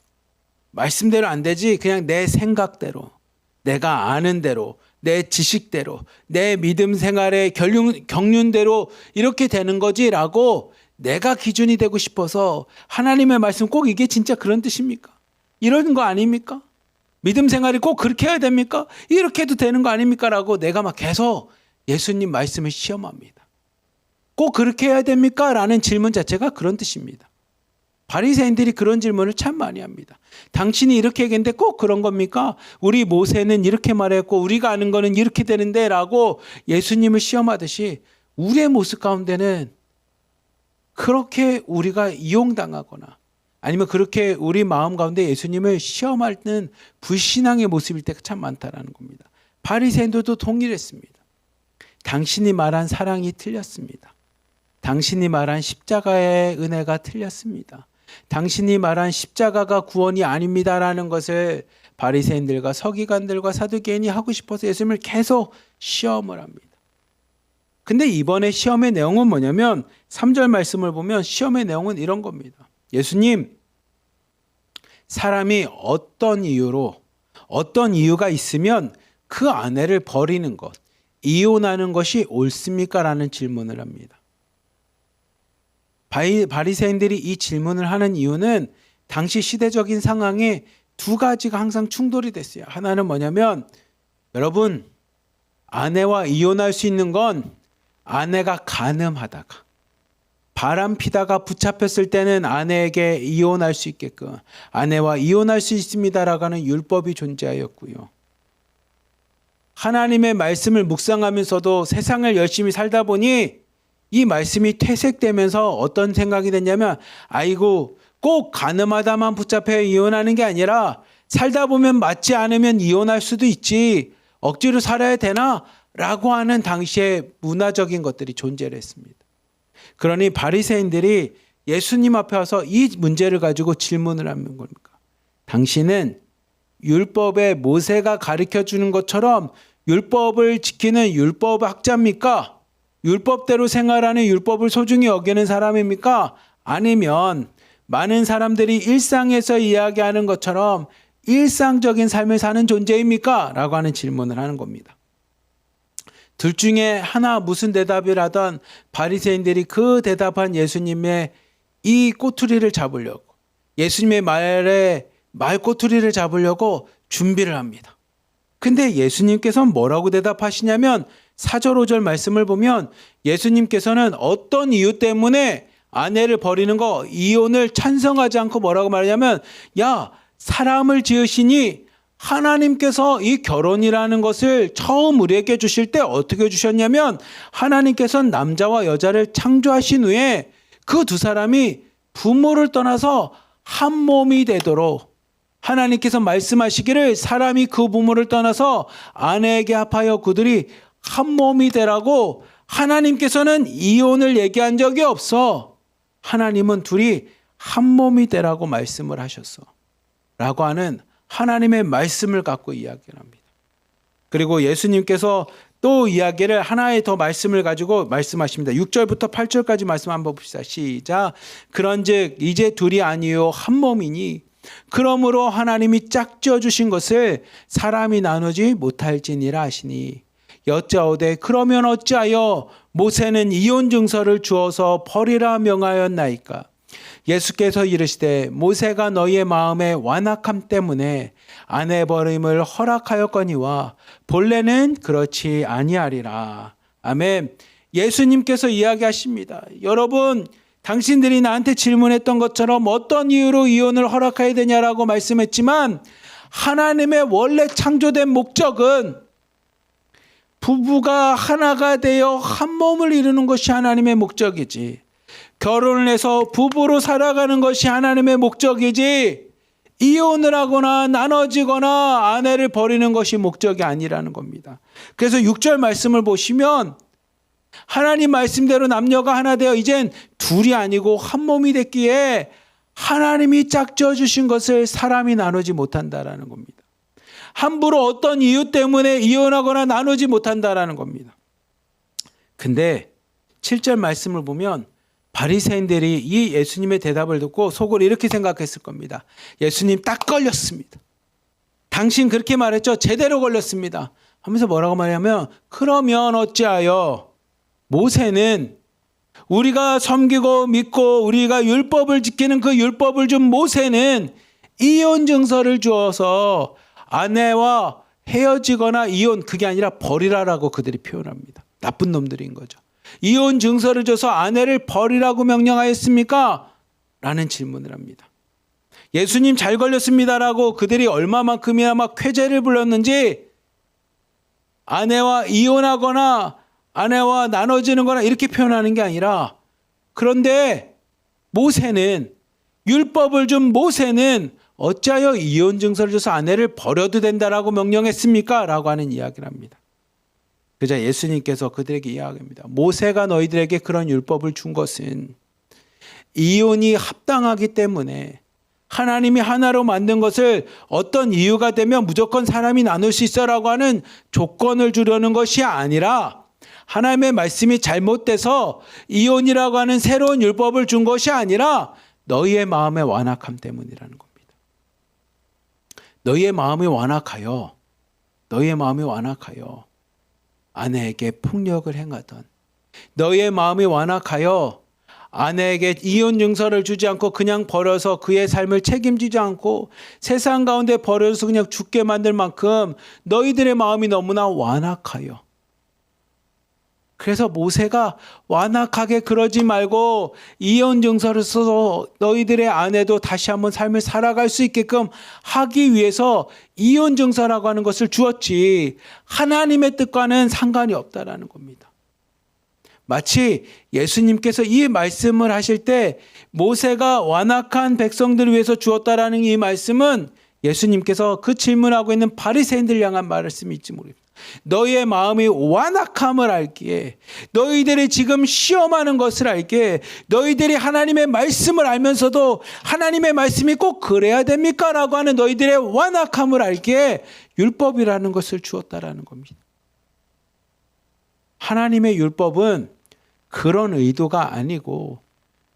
말씀대로 안 되지, 그냥 내 생각대로, 내가 아는 대로, 내 지식대로, 내 믿음 생활의 경륜대로 이렇게 되는 거지라고 내가 기준이 되고 싶어서, 하나님의 말씀 꼭 이게 진짜 그런 뜻입니까? 이런 거 아닙니까? 믿음 생활이 꼭 그렇게 해야 됩니까? 이렇게 해도 되는 거 아닙니까? 라고 내가 막 계속 예수님 말씀을 시험합니다. 꼭 그렇게 해야 됩니까? 라는 질문 자체가 그런 뜻입니다. 바리새인들이 그런 질문을 참 많이 합니다. 당신이 이렇게 얘기했는데 꼭 그런 겁니까? 우리 모세는 이렇게 말했고 우리가 아는 거는 이렇게 되는데 라고 예수님을 시험하듯이, 우리의 모습 가운데는 그렇게 우리가 이용당하거나 아니면 그렇게 우리 마음 가운데 예수님을 시험하는 불신앙의 모습일 때가 참 많다라는 겁니다. 바리새인들도 동일했습니다. 당신이 말한 사랑이 틀렸습니다. 당신이 말한 십자가의 은혜가 틀렸습니다. 당신이 말한 십자가가 구원이 아닙니다라는 것을 바리새인들과 서기관들과 사두개인이 하고 싶어서 예수님을 계속 시험을 합니다. 근데 이번에 시험의 내용은 뭐냐면, 3절 말씀을 보면 시험의 내용은 이런 겁니다. 예수님, 사람이 어떤 이유가 있으면 그 아내를 버리는 것, 이혼하는 것이 옳습니까? 라는 질문을 합니다. 바리새인들이 이 질문을 하는 이유는 당시 시대적인 상황에 두 가지가 항상 충돌이 됐어요. 하나는 뭐냐면, 여러분, 아내와 이혼할 수 있는 건 아내가 간음하다가 바람 피다가 붙잡혔을 때는 아내에게 이혼할 수 있게끔 아내와 이혼할 수 있습니다라고 하는 율법이 존재하였고요. 하나님의 말씀을 묵상하면서도 세상을 열심히 살다 보니 이 말씀이 퇴색되면서 어떤 생각이 됐냐면, 꼭 간음하다만 붙잡혀 이혼하는 게 아니라 살다 보면 맞지 않으면 이혼할 수도 있지, 억지로 살아야 되나? 라고 하는 당시의 문화적인 것들이 존재를 했습니다. 그러니 바리새인들이 예수님 앞에 와서 이 문제를 가지고 질문을 하는 겁니까? 당신은 율법에 모세가 가르쳐 주는 것처럼 율법을 지키는 율법학자입니까? 율법대로 생활하는 율법을 소중히 여기는 사람입니까? 아니면 많은 사람들이 일상에서 이야기하는 것처럼 일상적인 삶을 사는 존재입니까? 라고 하는 질문을 하는 겁니다. 둘 중에 하나 무슨 대답을 하던 바리새인들이 그 대답한 예수님의 이 꼬투리를 잡으려고, 예수님의 말에 말꼬투리를 잡으려고 준비를 합니다. 근데 예수님께서는 뭐라고 대답하시냐면, 4절 5절 말씀을 보면 예수님께서는 어떤 이유 때문에 아내를 버리는 거, 이혼을 찬성하지 않고 뭐라고 말하냐면, 사람을 지으시니 하나님께서 이 결혼이라는 것을 처음 우리에게 주실 때 어떻게 주셨냐면, 하나님께서는 남자와 여자를 창조하신 후에 그 두 사람이 부모를 떠나서 한 몸이 되도록 하나님께서 말씀하시기를, 사람이 그 부모를 떠나서 아내에게 합하여 그들이 한 몸이 되라고 하나님께서는 이혼을 얘기한 적이 없어. 하나님은 둘이 한 몸이 되라고 말씀을 하셨어. 라고 하는 하나님의 말씀을 갖고 이야기를 합니다. 그리고 예수님께서 또 이야기를 하나의 더 말씀을 가지고 말씀하십니다. 6절부터 8절까지 말씀 한번 봅시다. 시작. 그런즉 이제 둘이 아니요 한 몸이니 그러므로 하나님이 짝지어 주신 것을 사람이 나누지 못할지니라 하시니, 여짜오되 그러면 어찌하여 모세는 이혼 증서를 주어서 버리라 명하였나이까? 예수께서 이르시되 모세가 너희의 마음의 완악함 때문에 아내 버림을 허락하였거니와 본래는 그렇지 아니하리라. 아멘. 예수님께서 이야기하십니다. 여러분, 당신들이 나한테 질문했던 것처럼 어떤 이유로 이혼을 허락해야 되냐라고 말씀했지만 하나님의 원래 창조된 목적은 부부가 하나가 되어 한 몸을 이루는 것이 하나님의 목적이지, 결혼을 해서 부부로 살아가는 것이 하나님의 목적이지, 이혼을 하거나 나눠지거나 아내를 버리는 것이 목적이 아니라는 겁니다. 그래서 6절 말씀을 보시면 하나님 말씀대로 남녀가 하나 되어 이젠 둘이 아니고 한 몸이 됐기에 하나님이 짝지어 주신 것을 사람이 나누지 못한다라는 겁니다. 함부로 어떤 이유 때문에 이혼하거나 나누지 못한다라는 겁니다. 근데 7절 말씀을 보면 바리새인들이 이 예수님의 대답을 듣고 속으로 이렇게 생각했을 겁니다. 예수님 딱 걸렸습니다. 당신 그렇게 말했죠? 제대로 걸렸습니다. 하면서 뭐라고 말하냐면, 그러면 어찌하여 모세는 우리가 섬기고 믿고 우리가 율법을 지키는 그 율법을 준 모세는 이혼 증서를 주어서 아내와 헤어지거나 이혼, 그게 아니라 버리라라고 그들이 표현합니다. 나쁜 놈들인 거죠. 이혼 증서를 줘서 아내를 버리라고 명령하였습니까? 라는 질문을 합니다. 예수님 잘 걸렸습니다라고 그들이 얼마만큼이나 막 쾌재를 불렀는지, 아내와 이혼하거나 아내와 나눠지는 거나 이렇게 표현하는 게 아니라, 그런데 모세는, 율법을 준 모세는 어찌하여 이혼 증서를 줘서 아내를 버려도 된다라고 명령했습니까? 라고 하는 이야기를 합니다. 그자 예수님께서 그들에게 이야기합니다. 모세가 너희들에게 그런 율법을 준 것은 이혼이 합당하기 때문에, 하나님이 하나로 만든 것을 어떤 이유가 되면 무조건 사람이 나눌 수 있어라고 하는 조건을 주려는 것이 아니라, 하나님의 말씀이 잘못돼서 이혼이라고 하는 새로운 율법을 준 것이 아니라 너희의 마음의 완악함 때문이라는 겁니다. 너희의 마음이 완악하여 아내에게 폭력을 행하던, 너희의 마음이 완악하여 아내에게 이혼 증서를 주지 않고 그냥 버려서 그의 삶을 책임지지 않고 세상 가운데 버려서 그냥 죽게 만들 만큼 너희들의 마음이 너무나 완악하여, 그래서 모세가 완악하게 그러지 말고 이혼 증서를 써서 너희들의 아내도 다시 한번 삶을 살아갈 수 있게끔 하기 위해서 이혼 증서라고 하는 것을 주었지, 하나님의 뜻과는 상관이 없다라는 겁니다. 마치 예수님께서 이 말씀을 하실 때 모세가 완악한 백성들을 위해서 주었다라는 이 말씀은 예수님께서 그 질문하고 있는 바리새인들 향한 말씀일지 모릅니다. 너희의 마음이 완악함을 알기에, 너희들이 지금 시험하는 것을 알기에, 너희들이 하나님의 말씀을 알면서도 하나님의 말씀이 꼭 그래야 됩니까? 라고 하는 너희들의 완악함을 알기에 율법이라는 것을 주었다라는 겁니다. 하나님의 율법은 그런 의도가 아니고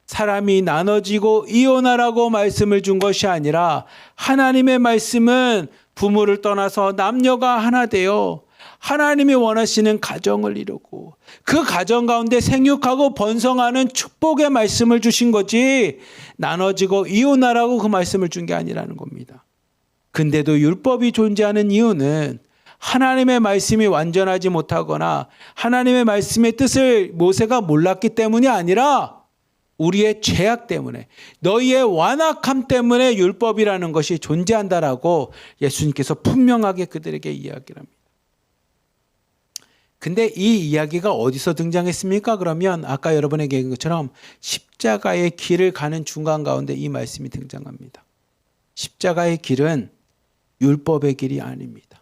사람이 나눠지고 이혼하라고 말씀을 준 것이 아니라, 하나님의 말씀은 부모를 떠나서 남녀가 하나 되어 하나님이 원하시는 가정을 이루고 그 가정 가운데 생육하고 번성하는 축복의 말씀을 주신 거지, 나눠지고 이혼하라고 그 말씀을 준 게 아니라는 겁니다. 근데도 율법이 존재하는 이유는 하나님의 말씀이 완전하지 못하거나 하나님의 말씀의 뜻을 모세가 몰랐기 때문이 아니라 우리의 죄악 때문에, 너희의 완악함 때문에 율법이라는 것이 존재한다라고 예수님께서 분명하게 그들에게 이야기를 합니다. 근데 이 이야기가 어디서 등장했습니까? 그러면 아까 여러분에게 얘기한 것처럼 십자가의 길을 가는 중간 가운데 이 말씀이 등장합니다. 십자가의 길은 율법의 길이 아닙니다.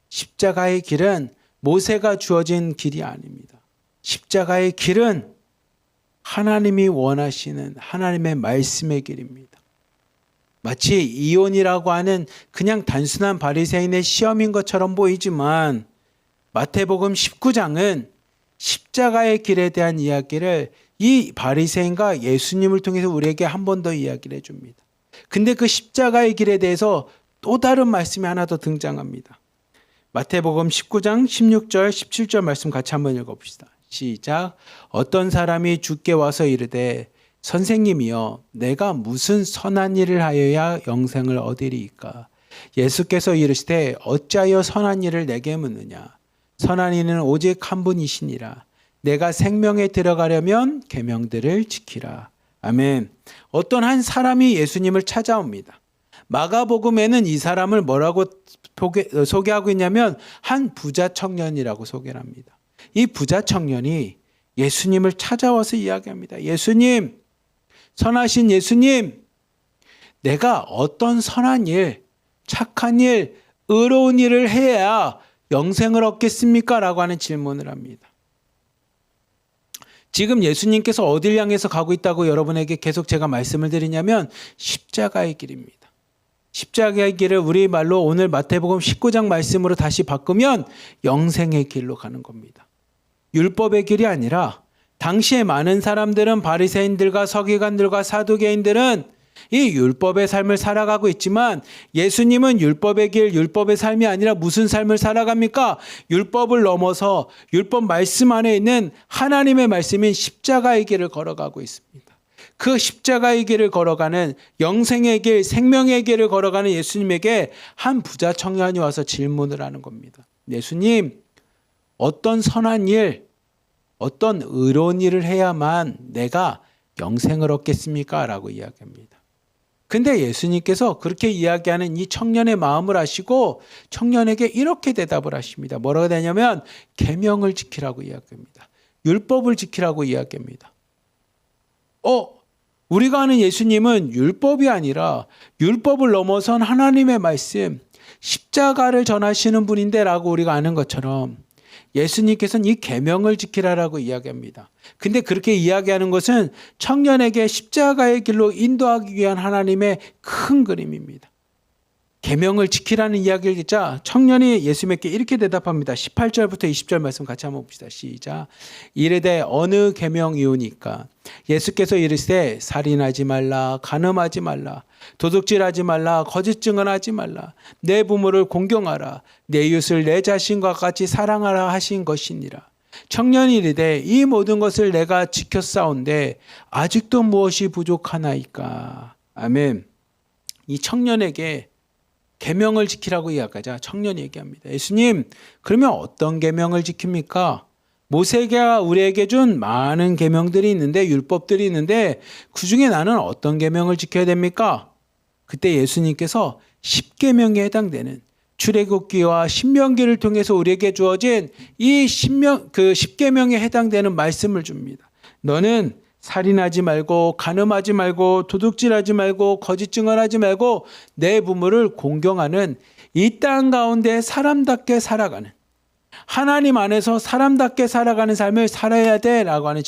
십자가의 길은 모세가 주어진 길이 아닙니다. 십자가의 길은 하나님이 원하시는 하나님의 말씀의 길입니다. 마치 이혼이라고 하는 그냥 단순한 바리새인의 시험인 것처럼 보이지만, 마태복음 19장은 십자가의 길에 대한 이야기를 이 바리새인과 예수님을 통해서 우리에게 한 번 더 이야기를 해줍니다. 근데 그 십자가의 길에 대해서 또 다른 말씀이 하나 더 등장합니다. 마태복음 19장 16절 17절 말씀 같이 한번 읽어봅시다. 시작. 어떤 사람이 주께 와서 이르되 선생님이여 내가 무슨 선한 일을 하여야 영생을 얻으리이까? 예수께서 이르시되 어찌하여 선한 일을 내게 묻느냐? 선한 이는 오직 한 분이시니라. 내가 생명에 들어가려면 계명들을 지키라. 아멘. 어떤 한 사람이 예수님을 찾아옵니다. 마가복음에는 이 사람을 뭐라고 소개하고 있냐면 한 부자 청년이라고 소개를 합니다. 이 부자 청년이 예수님을 찾아와서 이야기합니다. 예수님, 선하신 예수님, 내가 어떤 선한 일, 착한 일, 의로운 일을 해야 영생을 얻겠습니까? 라고 하는 질문을 합니다. 지금 예수님께서 어딜 향해서 가고 있다고 여러분에게 계속 제가 말씀을 드리냐면 십자가의 길입니다. 십자가의 길을 우리말로 오늘 마태복음 19장 말씀으로 다시 바꾸면 영생의 길로 가는 겁니다. 율법의 길이 아니라 당시에 많은 사람들은 바리새인들과 서기관들과 사두개인들은 이 율법의 삶을 살아가고 있지만 예수님은 율법의 길, 율법의 삶이 아니라 무슨 삶을 살아갑니까? 율법을 넘어서 율법 말씀 안에 있는 하나님의 말씀인 십자가의 길을 걸어가고 있습니다. 그 십자가의 길을 걸어가는 영생의 길, 생명의 길을 걸어가는 예수님에게 한 부자 청년이 와서 질문을 하는 겁니다. 예수님, 어떤 선한 일, 어떤 의로운 일을 해야만 내가 영생을 얻겠습니까? 라고 이야기합니다. 근데 예수님께서 그렇게 이야기하는 이 청년의 마음을 아시고 청년에게 이렇게 대답을 하십니다. 뭐라고 되냐면 계명을 지키라고 이야기합니다. 율법을 지키라고 이야기합니다. 우리가 아는 예수님은 율법이 아니라 율법을 넘어선 하나님의 말씀, 십자가를 전하시는 분인데 라고 우리가 아는 것처럼 예수님께서는 이 계명을 지키라라고 이야기합니다. 근데 그렇게 이야기하는 것은 청년에게 십자가의 길로 인도하기 위한 하나님의 큰 그림입니다. 계명을 지키라는 이야기를 듣자 청년이 예수님께 이렇게 대답합니다. 18절부터 20절 말씀 같이 한번 봅시다. 시작. 이르되 어느 계명이오니까? 예수께서 이르시되 살인하지 말라, 간음하지 말라, 도둑질하지 말라, 거짓 증언하지 말라, 내 부모를 공경하라, 내 이웃을 내 자신과 같이 사랑하라 하신 것이니라. 청년이 이르되 이 모든 것을 내가 지켰사온데 아직도 무엇이 부족하나이까? 아멘. 이 청년에게 계명을 지키라고 이야기하자 청년이 얘기합니다. 예수님, 그러면 어떤 계명을 지킵니까? 모세가 우리에게 준 많은 계명들이 있는데 율법들이 있는데 그중에 나는 어떤 계명을 지켜야 됩니까? 그때 예수님께서 10계명에 해당되는 출애굽기와 신명기를 통해서 우리에게 주어진 이 10계명에 해당되는 말씀을 줍니다. 너는 살인하지 말고 간음하지 말고 도둑질하지 말고 거짓 증언하지 말고 내 부모를 공경하는 이 땅 가운데 사람답게 살아가는 하나님 안에서 사람답게 살아가는 삶을 살아야 돼라고 하는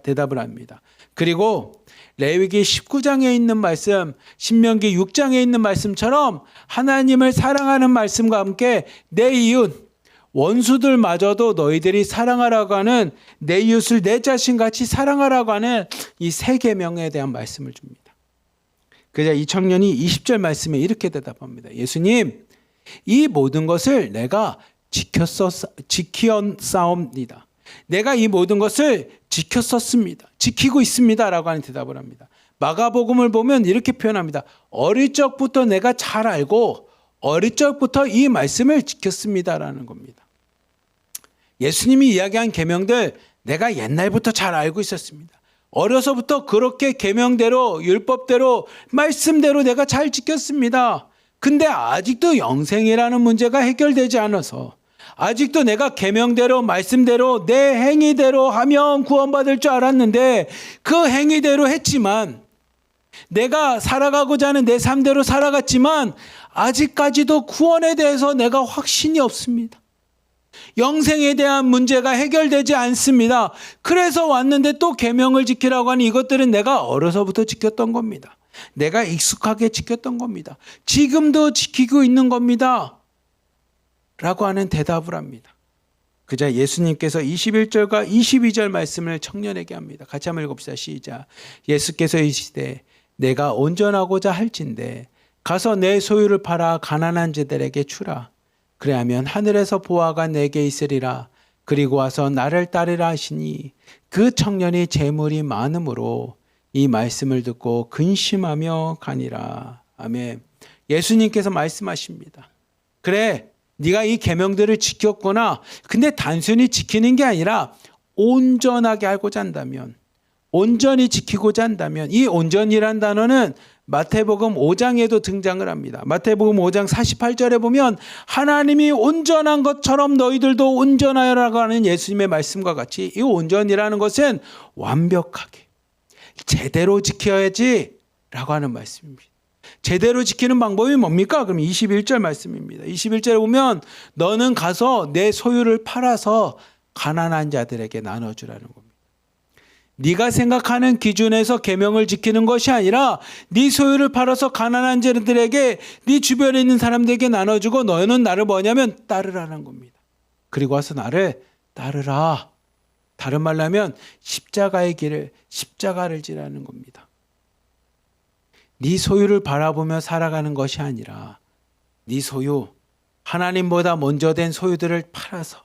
대답을 합니다. 그리고 레위기 19장에 있는 말씀, 신명기 6장에 있는 말씀처럼 하나님을 사랑하는 말씀과 함께 내 이웃 원수들마저도 너희들이 사랑하라고 하는 내 이웃을 내 자신같이 사랑하라고 하는 이 세 계명에 대한 말씀을 줍니다. 그러자 이 청년이 20절 말씀에 이렇게 대답합니다. 예수님, 이 모든 것을 내가 지켰사옵니다. 내가 이 모든 것을 지켰었습니다. 지키고 있습니다. 라고 하는 대답을 합니다. 마가복음을 보면 이렇게 표현합니다. 어릴 적부터 내가 잘 알고 어릴 적부터 이 말씀을 지켰습니다라는 겁니다. 예수님이 이야기한 계명들 내가 옛날부터 잘 알고 있었습니다. 어려서부터 그렇게 계명대로 율법대로 말씀대로 내가 잘 지켰습니다. 근데 아직도 영생이라는 문제가 해결되지 않아서 아직도 내가 계명대로 말씀대로 내 행위대로 하면 구원받을 줄 알았는데 그 행위대로 했지만 내가 살아가고자 하는 내 삶대로 살아갔지만 아직까지도 구원에 대해서 내가 확신이 없습니다. 영생에 대한 문제가 해결되지 않습니다. 그래서 왔는데 또 계명을 지키라고 하는 이것들은 내가 어려서부터 지켰던 겁니다. 내가 익숙하게 지켰던 겁니다. 지금도 지키고 있는 겁니다. 라고 하는 대답을 합니다. 그자 예수님께서 21절과 22절 말씀을 청년에게 합니다. 같이 한번 읽읍시다. 시작. 예수께서 이르시되 내가 온전하고자 할진대 가서 내 소유를 팔아 가난한 자들에게 주라. 그래야면 하늘에서 보화가 내게 있으리라. 그리고 와서 나를 따르라 하시니 그 청년이 재물이 많으므로 이 말씀을 듣고 근심하며 가니라. 아멘. 예수님께서 말씀하십니다. 그래, 네가 이 계명들을 지켰구나. 근데 단순히 지키는 게 아니라 온전하게 알고자 한다면, 온전히 지키고자 한다면, 이 온전이란 단어는 마태복음 5장에도 등장을 합니다. 마태복음 5장 48절에 보면 하나님이 온전한 것처럼 너희들도 온전하여라고 하는 예수님의 말씀과 같이 이 온전이라는 것은 완벽하게 제대로 지켜야지 라고 하는 말씀입니다. 제대로 지키는 방법이 뭡니까? 그럼 21절 말씀입니다. 21절에 보면 너는 가서 내 소유를 팔아서 가난한 자들에게 나눠주라는 겁니다. 네가 생각하는 기준에서 계명을 지키는 것이 아니라 네 소유를 팔아서 가난한 자들에게 네 주변에 있는 사람들에게 나눠주고 너는 나를 뭐냐면 따르라는 겁니다. 그리고 와서 나를 따르라. 다른 말로 하면 십자가의 길을, 십자가를 지라는 겁니다. 네 소유를 바라보며 살아가는 것이 아니라 네 소유, 하나님보다 먼저 된 소유들을 팔아서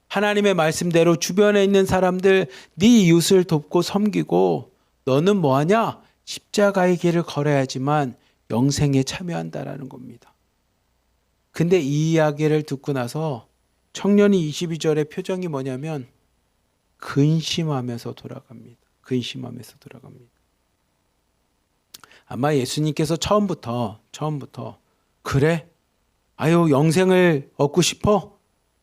하나님의 말씀대로 주변에 있는 사람들, 네 이웃을 돕고 섬기고 너는 뭐하냐? 십자가의 길을 걸어야지만 영생에 참여한다라는 겁니다. 근데 이 이야기를 듣고 나서 청년이 22절의 표정이 뭐냐면 근심하면서 돌아갑니다. 근심하면서 돌아갑니다. 아마 예수님께서 처음부터 그래? 아유, 영생을 얻고 싶어?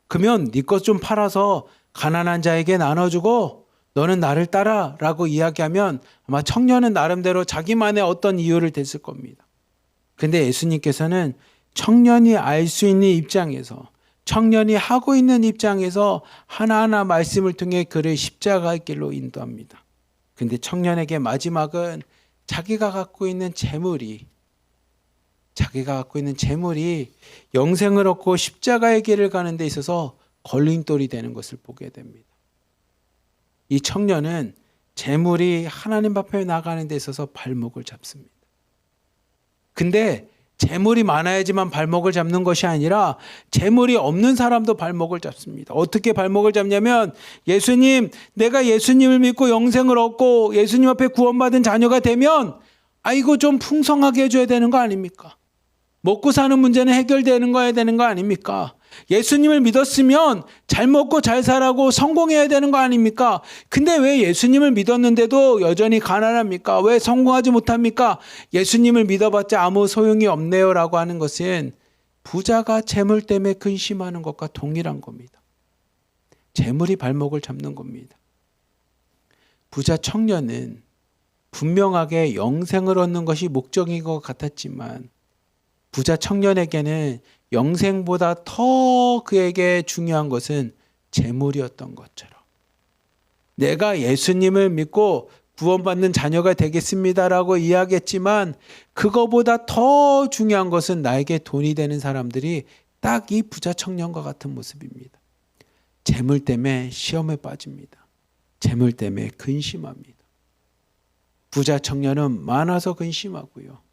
그러면 네 것 좀 팔아서 가난한 자에게 나눠주고 너는 나를 따라 라고 이야기하면 아마 청년은 나름대로 자기만의 어떤 이유를 댔을 겁니다. 근데 예수님께서는 청년이 알 수 있는 입장에서, 청년이 하고 있는 입장에서 하나하나 말씀을 통해 그를 십자가의 길로 인도합니다. 근데 청년에게 마지막은 자기가 갖고 있는 재물이 영생을 얻고 십자가의 길을 가는 데 있어서 걸림돌이 되는 것을 보게 됩니다. 이 청년은 재물이 하나님 앞에 나가는 데 있어서 발목을 잡습니다. 근데 재물이 많아야지만 발목을 잡는 것이 아니라 재물이 없는 사람도 발목을 잡습니다. 어떻게 발목을 잡냐면 예수님, 내가 예수님을 믿고 영생을 얻고 예수님 앞에 구원받은 자녀가 되면 이거 좀 풍성하게 해줘야 되는 거 아닙니까? 먹고 사는 문제는 해결되는 거야 되는 거 아닙니까? 예수님을 믿었으면 잘 먹고 잘 살라고 성공해야 되는 거 아닙니까? 근데 왜 예수님을 믿었는데도 여전히 가난합니까? 왜 성공하지 못합니까? 예수님을 믿어봤자 아무 소용이 없네요 라고 하는 것은 부자가 재물 때문에 근심하는 것과 동일한 겁니다. 재물이 발목을 잡는 겁니다. 부자 청년은 분명하게 영생을 얻는 것이 목적인 것 같았지만 부자 청년에게는 영생보다 더 그에게 중요한 것은 재물이었던 것처럼 내가 예수님을 믿고 구원받는 자녀가 되겠습니다라고 이야기했지만 그거보다 더 중요한 것은 나에게 돈이 되는 사람들이 딱 이 부자 청년과 같은 모습입니다. 재물 때문에 시험에 빠집니다. 재물 때문에 근심합니다. 부자 청년은 많아서 근심하고요.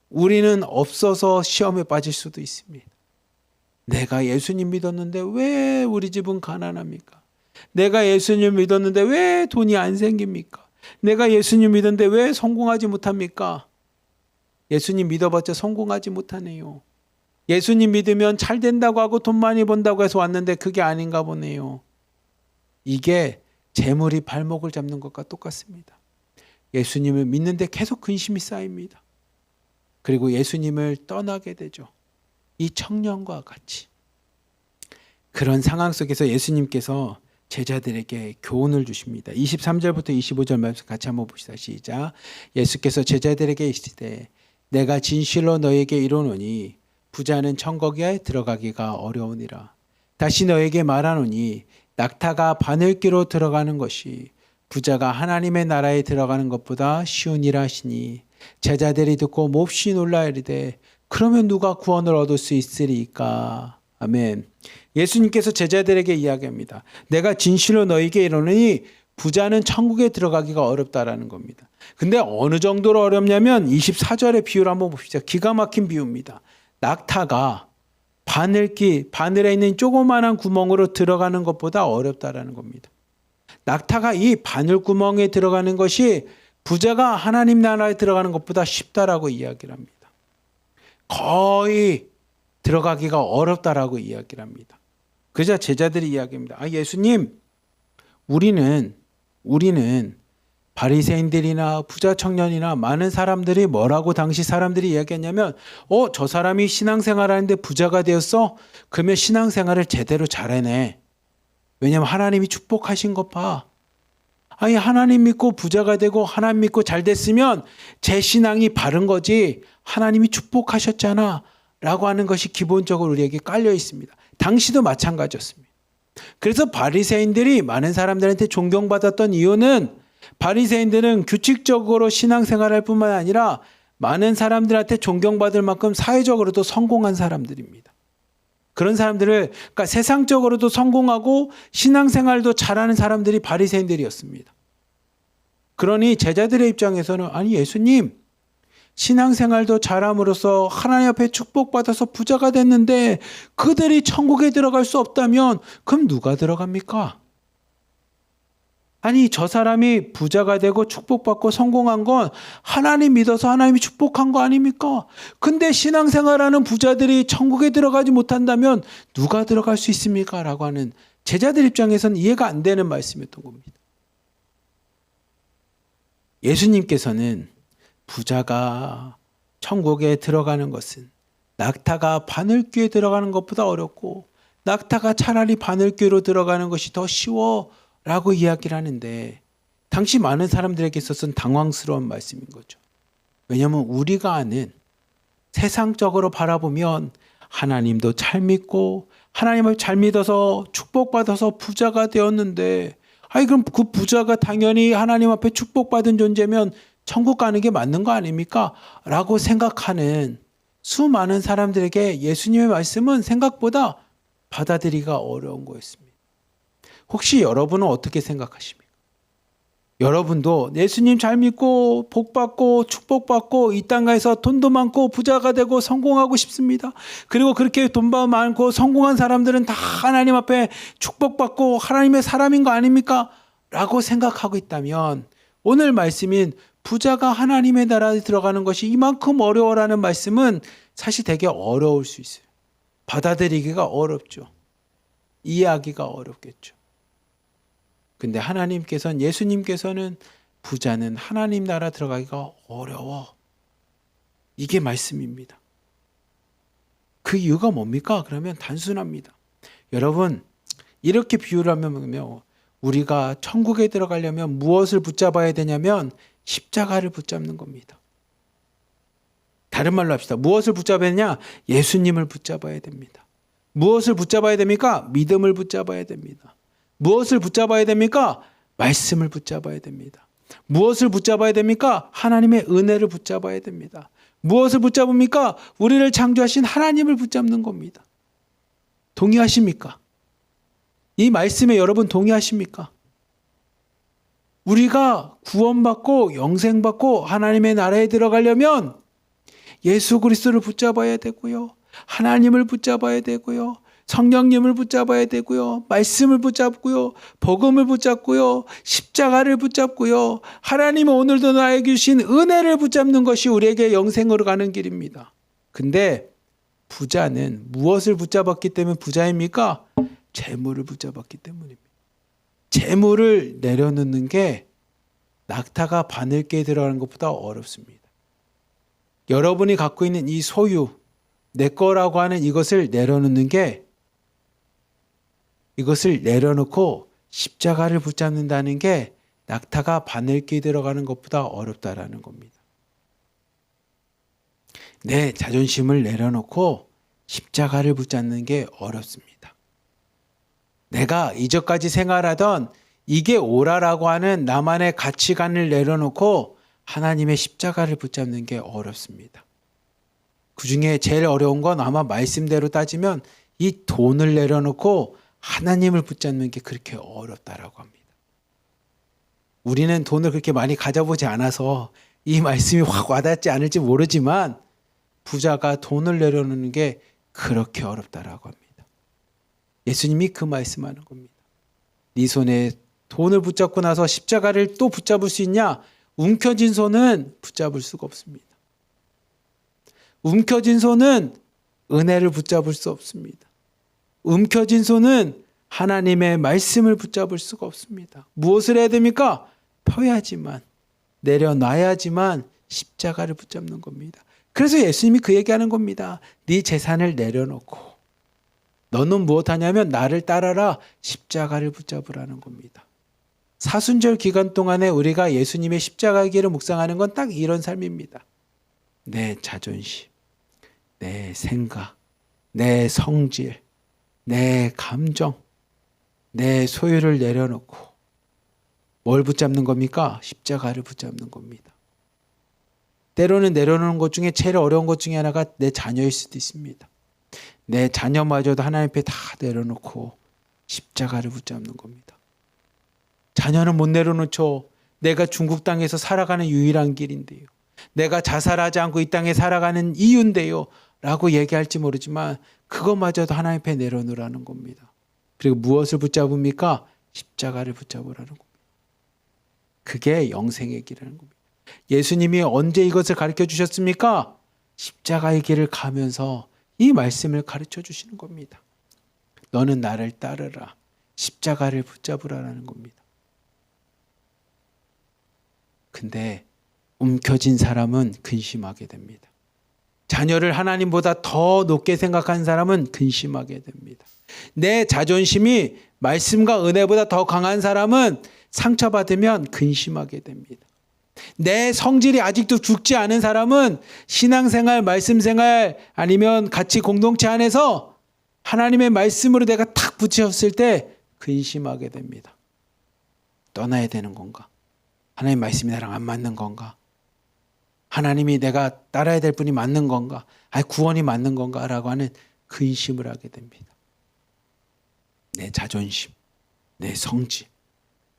우리는 없어서 시험에 빠질 수도 있습니다. 내가 예수님 믿었는데 왜 우리 집은 가난합니까? 내가 예수님 믿었는데 왜 돈이 안 생깁니까? 내가 예수님 믿었는데 왜 성공하지 못합니까? 예수님 믿어봤자 성공하지 못하네요. 예수님 믿으면 잘 된다고 하고 돈 많이 번다고 해서 왔는데 그게 아닌가 보네요. 이게 재물이 발목을 잡는 것과 똑같습니다. 예수님을 믿는데 계속 근심이 쌓입니다. 그리고 예수님을 떠나게 되죠. 이 청년과 같이. 그런 상황 속에서 예수님께서 제자들에게 교훈을 주십니다. 23절부터 25절 말씀 같이 한번 봅시다. 시작. 예수께서 제자들에게 이르시되 내가 진실로 너에게 이르노니 부자는 천국에 들어가기가 어려우니라. 다시 너에게 말하노니 낙타가 바늘기로 들어가는 것이 부자가 하나님의 나라에 들어가는 것보다 쉬우니라 하시니 제자들이 듣고 몹시 놀라 이르되 그러면 누가 구원을 얻을 수 있으리까? 아멘. 예수님께서 제자들에게 이야기합니다. 내가 진실로 너에게 이르노니 부자는 천국에 들어가기가 어렵다라는 겁니다. 근데 어느 정도로 어렵냐면 24절의 비유를 한번 봅시다. 기가 막힌 비유입니다. 낙타가 바늘에 있는 조그마한 구멍으로 들어가는 것보다 어렵다라는 겁니다. 낙타가 이 바늘 구멍에 들어가는 것이 부자가 하나님 나라에 들어가는 것보다 쉽다라고 이야기를 합니다. 거의 들어가기가 어렵다라고 이야기를 합니다. 그러자 제자들이 이야기합니다. 예수님, 우리는 바리새인들이나 부자 청년이나 많은 사람들이 뭐라고 당시 사람들이 이야기했냐면 저 사람이 신앙생활하는데 부자가 되었어? 그러면 신앙생활을 제대로 잘해내. 왜냐하면 하나님이 축복하신 것 봐. 하나님 믿고 부자가 되고 하나님 믿고 잘 됐으면 제 신앙이 바른 거지 하나님이 축복하셨잖아 라고 하는 것이 기본적으로 우리에게 깔려 있습니다. 당시도 마찬가지였습니다. 그래서 바리새인들이 많은 사람들한테 존경받았던 이유는 바리새인들은 규칙적으로 신앙생활할 뿐만 아니라 많은 사람들한테 존경받을 만큼 사회적으로도 성공한 사람들입니다. 그런 사람들을 그러니까 세상적으로도 성공하고 신앙생활도 잘하는 사람들이 바리새인들이었습니다. 그러니 제자들의 입장에서는 예수님 신앙생활도 잘함으로써 하나님 앞에 축복받아서 부자가 됐는데 그들이 천국에 들어갈 수 없다면 그럼 누가 들어갑니까? 저 사람이 부자가 되고 축복받고 성공한 건 하나님 믿어서 하나님이 축복한 거 아닙니까? 근데 신앙생활하는 부자들이 천국에 들어가지 못한다면 누가 들어갈 수 있습니까? 라고 하는 제자들 입장에서는 이해가 안 되는 말씀이었던 겁니다. 예수님께서는 부자가 천국에 들어가는 것은 낙타가 바늘귀에 들어가는 것보다 어렵고 낙타가 차라리 바늘귀로 들어가는 것이 더 쉬워 라고 이야기를 하는데 당시 많은 사람들에게 있어서는 당황스러운 말씀인 거죠. 왜냐하면 우리가 아는 세상적으로 바라보면 하나님도 잘 믿고 하나님을 잘 믿어서 축복받아서 부자가 되었는데 그럼 그 부자가 당연히 하나님 앞에 축복받은 존재면 천국 가는 게 맞는 거 아닙니까? 라고 생각하는 수많은 사람들에게 예수님의 말씀은 생각보다 받아들이기가 어려운 거였습니다. 혹시 여러분은 어떻게 생각하십니까? 여러분도 예수님 잘 믿고 복받고 축복받고 이 땅에서 돈도 많고 부자가 되고 성공하고 싶습니다. 그리고 그렇게 돈 많고 성공한 사람들은 다 하나님 앞에 축복받고 하나님의 사람인 거 아닙니까? 라고 생각하고 있다면 오늘 말씀인 부자가 하나님의 나라에 들어가는 것이 이만큼 어려워라는 말씀은 사실 되게 어려울 수 있어요. 받아들이기가 어렵죠. 이해하기가 어렵겠죠. 근데 하나님께서는 예수님께서는 부자는 하나님 나라 들어가기가 어려워. 이게 말씀입니다. 그 이유가 뭡니까? 그러면 단순합니다. 여러분 이렇게 비유를 하면 우리가 천국에 들어가려면 무엇을 붙잡아야 되냐면 십자가를 붙잡는 겁니다. 다른 말로 합시다. 무엇을 붙잡아야 되냐? 예수님을 붙잡아야 됩니다. 무엇을 붙잡아야 됩니까? 믿음을 붙잡아야 됩니다. 무엇을 붙잡아야 됩니까? 말씀을 붙잡아야 됩니다. 무엇을 붙잡아야 됩니까? 하나님의 은혜를 붙잡아야 됩니다. 무엇을 붙잡습니까? 우리를 창조하신 하나님을 붙잡는 겁니다. 동의하십니까? 이 말씀에 여러분 동의하십니까? 우리가 구원받고 영생받고 하나님의 나라에 들어가려면 예수 그리스도를 붙잡아야 되고요. 하나님을 붙잡아야 되고요. 성령님을 붙잡아야 되고요. 말씀을 붙잡고요. 복음을 붙잡고요. 십자가를 붙잡고요. 하나님은 오늘도 나에게 주신 은혜를 붙잡는 것이 우리에게 영생으로 가는 길입니다. 근데 부자는 무엇을 붙잡았기 때문에 부자입니까? 재물을 붙잡았기 때문입니다. 재물을 내려놓는 게 낙타가 바늘개에 들어가는 것보다 어렵습니다. 여러분이 갖고 있는 이 소유, 내 거라고 하는 이것을 내려놓는 게 이것을 내려놓고 십자가를 붙잡는다는 게 낙타가 바늘개에 들어가는 것보다 어렵다라는 겁니다. 내 자존심을 내려놓고 십자가를 붙잡는 게 어렵습니다. 내가 이전까지 생활하던 이게 옳아라고 하는 나만의 가치관을 내려놓고 하나님의 십자가를 붙잡는 게 어렵습니다. 그 중에 제일 어려운 건 아마 말씀대로 따지면 이 돈을 내려놓고 하나님을 붙잡는 게 그렇게 어렵다라고 합니다. 우리는 돈을 그렇게 많이 가져보지 않아서 이 말씀이 확 와닿지 않을지 모르지만 부자가 돈을 내려놓는 게 그렇게 어렵다라고 합니다. 예수님이 그 말씀하는 겁니다. 네 손에 돈을 붙잡고 나서 십자가를 또 붙잡을 수 있냐? 움켜진 손은 붙잡을 수가 없습니다. 움켜진 손은 은혜를 붙잡을 수 없습니다. 움켜진 손은 하나님의 말씀을 붙잡을 수가 없습니다. 무엇을 해야 됩니까? 펴야지만, 내려놔야지만 십자가를 붙잡는 겁니다. 그래서 예수님이 그 얘기하는 겁니다. 네 재산을 내려놓고 너는 무엇하냐면 나를 따라라, 십자가를 붙잡으라는 겁니다. 사순절 기간 동안에 우리가 예수님의 십자가의 길을 묵상하는 건 딱 이런 삶입니다. 내 자존심, 내 생각, 내 성질, 내 감정, 내 소유를 내려놓고 뭘 붙잡는 겁니까? 십자가를 붙잡는 겁니다. 때로는 내려놓는 것 중에 제일 어려운 것 중에 하나가 내 자녀일 수도 있습니다. 내 자녀마저도 하나님 앞에 다 내려놓고 십자가를 붙잡는 겁니다. 자녀는 못 내려놓죠. 내가 중국 땅에서 살아가는 유일한 길인데요. 내가 자살하지 않고 이 땅에 살아가는 이유인데요. 라고 얘기할지 모르지만 그것마저도 하나님 앞에 내려놓으라는 겁니다. 그리고 무엇을 붙잡습니까? 십자가를 붙잡으라는 겁니다. 그게 영생의 길이라는 겁니다. 예수님이 언제 이것을 가르쳐 주셨습니까? 십자가의 길을 가면서 이 말씀을 가르쳐 주시는 겁니다. 너는 나를 따르라. 십자가를 붙잡으라는 겁니다. 근데 움켜진 사람은 근심하게 됩니다. 자녀를 하나님보다 더 높게 생각하는 사람은 근심하게 됩니다. 내 자존심이 말씀과 은혜보다 더 강한 사람은 상처받으면 근심하게 됩니다. 내 성질이 아직도 죽지 않은 사람은 신앙생활, 말씀생활 아니면 같이 공동체 안에서 하나님의 말씀으로 내가 탁 붙였을 때 근심하게 됩니다. 떠나야 되는 건가? 하나님 말씀이 나랑 안 맞는 건가? 하나님이 내가 따라야 될 분이 맞는 건가? 구원이 맞는 건가? 라고 하는 근심을 하게 됩니다. 내 자존심, 내 성질,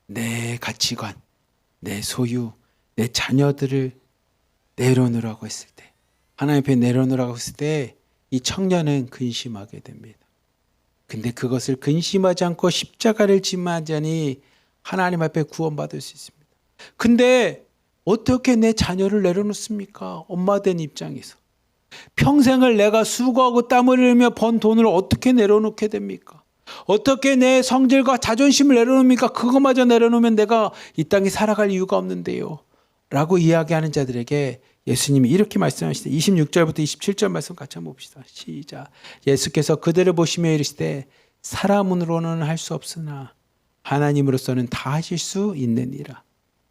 내 가치관, 내 소유, 내 자녀들을 내려놓으라고 했을 때, 하나님 앞에 내려놓으라고 했을 때 이 청년은 근심하게 됩니다. 근데 그것을 근심하지 않고 십자가를 지마자니 하나님 앞에 구원받을 수 있습니다. 근데 어떻게 내 자녀를 내려놓습니까? 엄마 된 입장에서. 평생을 내가 수고하고 땀을 흘리며 번 돈을 어떻게 내려놓게 됩니까? 어떻게 내 성질과 자존심을 내려놓습니까? 그거마저 내려놓으면 내가 이 땅에 살아갈 이유가 없는데요. 라고 이야기하는 자들에게 예수님이 이렇게 말씀하시되 26절부터 27절 말씀 같이 한번 봅시다. 시작. 예수께서 그들을 보시며 이르시되 사람으로는 할 수 없으나 하나님으로서는 다 하실 수 있느니라.